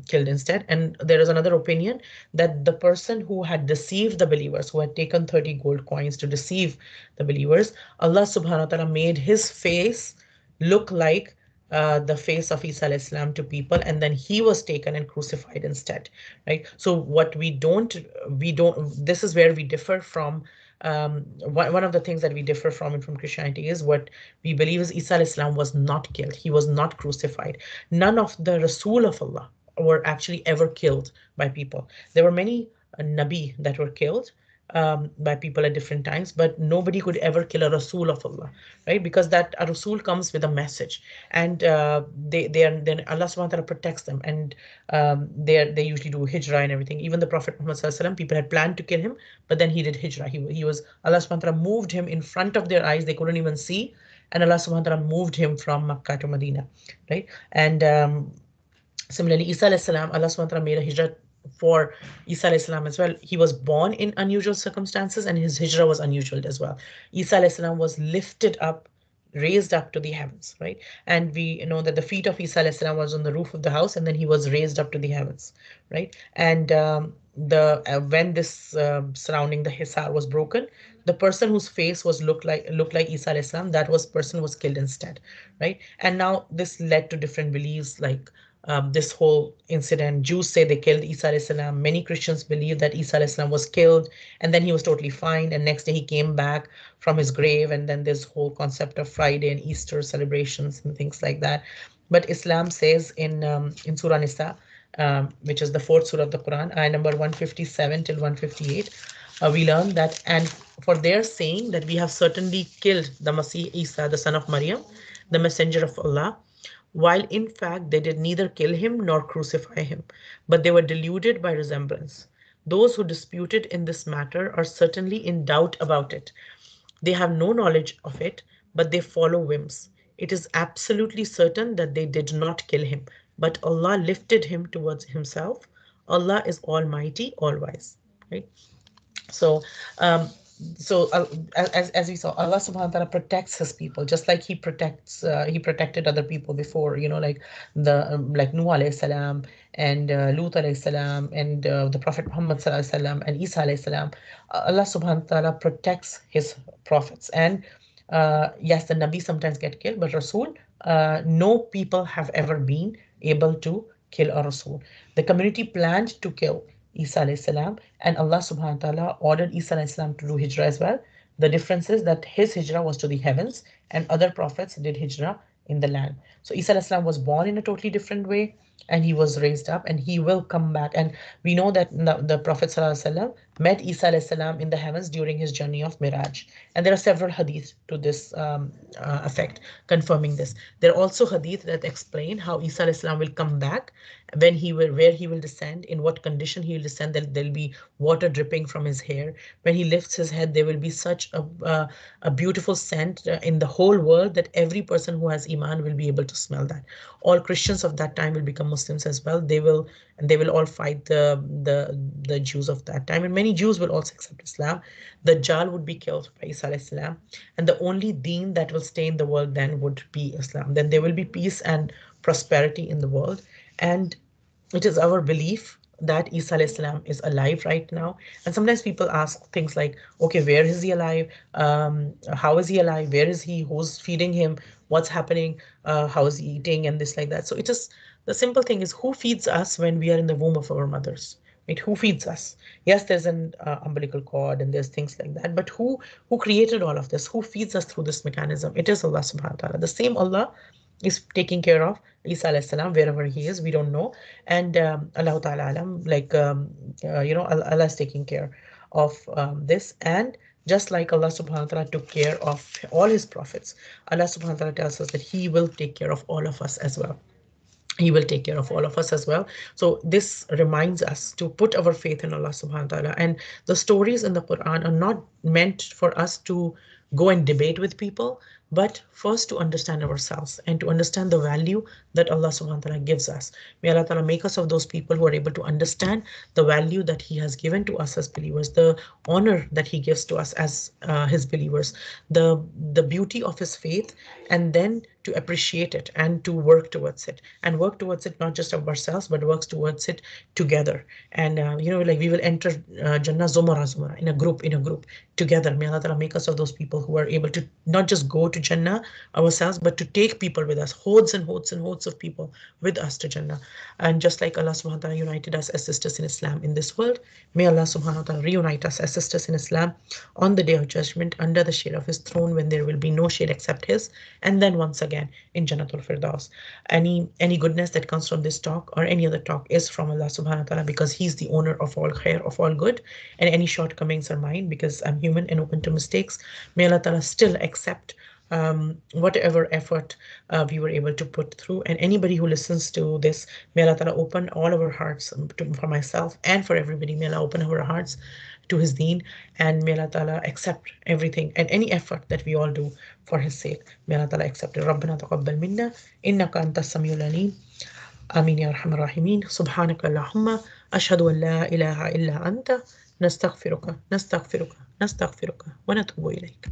killed instead. And there is another opinion that the person who had deceived the believers, who had taken 30 gold coins to deceive the believers, Allah subhanahu wa ta'ala made his face look like the face of Isa alayhi salam to people, and then he was taken and crucified instead, right? So what we don't, this is where we differ from, one of the things that we differ from Christianity is, what we believe is Isa alayhi salam was not killed. He was not crucified. None of the Rasul of Allah were actually ever killed by people. There were many Nabi that were killed by people at different times, but nobody could ever kill a Rasul of Allah, right? Because that a Rasul comes with a message, and then Allah subhanahu wa ta'ala protects them, and they usually do hijrah and everything. Even the Prophet Muhammad sallallahu alaihi wasallam, people had planned to kill him, but then he did hijrah. He was, Allah subhanahu wa ta'ala moved him in front of their eyes. They couldn't even see, and Allah subhanahu wa ta'ala moved him from Makkah to Medina, right? And similarly, Isa alayhi salam, Allah subhanahu wa ta'ala made a hijrah for Isa alayhi salam as well. He was born in unusual circumstances, and his hijrah was unusual as well. Isa alayhi salam was lifted up, raised up to the heavens, right? And we know that the feet of Isa alayhi salam was on the roof of the house, and then he was raised up to the heavens, right? And the when this surrounding the hisar was broken, the person whose face was looked like Isa alayhi salam, that was person was killed instead, right? And now this led to different beliefs, like this whole incident. Jews say they killed Isa alayhi salam. Many Christians believe that Isa alayhi salam was killed, and then he was totally fine, and next day he came back from his grave. And then this whole concept of Friday and Easter celebrations and things like that. But Islam says in Surah Nisa, which is the fourth surah of the Quran, ayah number 157 till 158, we learn that, and for their saying that we have certainly killed the Masih Isa, the son of Maryam, the messenger of Allah, while in fact they did neither kill him nor crucify him, but they were deluded by resemblance. Those who disputed in this matter are certainly in doubt about it. They have no knowledge of it, but they follow whims. It is absolutely certain that they did not kill him, but Allah lifted him towards himself. Allah is almighty, all wise. Right? So, um, as we saw, Allah Subhanahu wa Taala protects His people, just like He protected other people before. Like like Nuh alayhi salam and Lut alayhi salam and the Prophet Muhammad sallallahu alaihi wasallam and Isa alayhi salam. Allah Subhanahu wa Taala protects His prophets, and yes, the Nabi sometimes get killed, but Rasul, no people have ever been able to kill a Rasul. The community planned to kill Isa alayhi salam, and Allah subhanahu wa ta'ala ordered Isa alayhi salam to do hijrah as well. The difference is that his hijrah was to the heavens, and other prophets did hijrah in the land. So Isa alayhi salam was born in a totally different way, and he was raised up, and he will come back. And we know that the Prophet sallallahu alaihi wasallam met Isa alayhi salam in the heavens during his journey of Miraj. And there are several hadiths to this effect, confirming this. There are also hadith that explain how Isa alayhi salam will come back, where he will descend, in what condition he will descend. That there'll be water dripping from his hair. When he lifts his head, there will be such a beautiful scent in the whole world that every person who has iman will be able to smell that. All Christians of that time will become Muslims as well. They will all fight the Jews of that time, and many Jews will also accept Islam. The Dajjal would be killed by Isa alayhi salam, and the only deen that will stay in the world then would be Islam. Then there will be peace and prosperity in the world. And it is our belief that Isa alayhi salam is alive right now. And sometimes people ask things like, okay, where is he alive? How is he alive? Where is he? Who's feeding him? What's happening? How is he eating? And this like that. So it is, the simple thing is, who feeds us when we are in the womb of our mothers? Right? Who feeds us? Yes, there's an umbilical cord and there's things like that, but who created all of this? Who feeds us through this mechanism? It is Allah subhanahu wa ta'ala. The same Allah is taking care of Isa alayhi salam wherever he is. We don't know. And Allah ta'ala alam, like, Allah is taking care of this. And just like Allah subhanahu wa ta'ala took care of all his prophets, Allah subhanahu wa ta'ala tells us that he will take care of all of us as well. He will take care of all of us as well. So this reminds us to put our faith in Allah subhanahu wa ta'ala. And the stories in the Quran are not meant for us to go and debate with people, but first to understand ourselves and to understand the value that Allah subhanahu wa ta'ala gives us. May Allah ta'ala make us of those people who are able to understand the value that he has given to us as believers, the honor that he gives to us as his believers, the beauty of his faith, and then to appreciate it and to work towards it, and work towards it not just of ourselves, but works towards it together. And like we will enter Jannah zumara zumara, in a group together. May Allah Ta'ala make us of those people who are able to not just go to Jannah ourselves, but to take people with us, hordes and hordes and hordes of people with us to Jannah. And just like Allah subhanahu wa ta'ala united us as sisters in Islam in this world, may Allah subhanahu wa ta'ala reunite us as sisters in Islam on the day of judgment under the shade of his throne, when there will be no shade except his, and then once again in Jannatul Firdaus. Any goodness that comes from this talk or any other talk is from Allah subhanahu wa ta'ala, because he's the owner of all khair, of all good, and any shortcomings are mine because I'm human and open to mistakes. May Allah ta'ala still accept whatever effort we were able to put through. And anybody who listens to this, may Allah Ta'ala open all of our hearts, for myself and for everybody. May Allah open our hearts to his deen, and may Allah Ta'ala accept everything and any effort that we all do for his sake. May Allah Ta'ala accept it. ربنا تقبل منا إنك أنت السميع العليم. آمين يا أرحم الراحمين. سبحانك اللهم أشهد أن لا إله إلا أنت نستغفرك نستغفرك نستغفرك ونتوب إليك.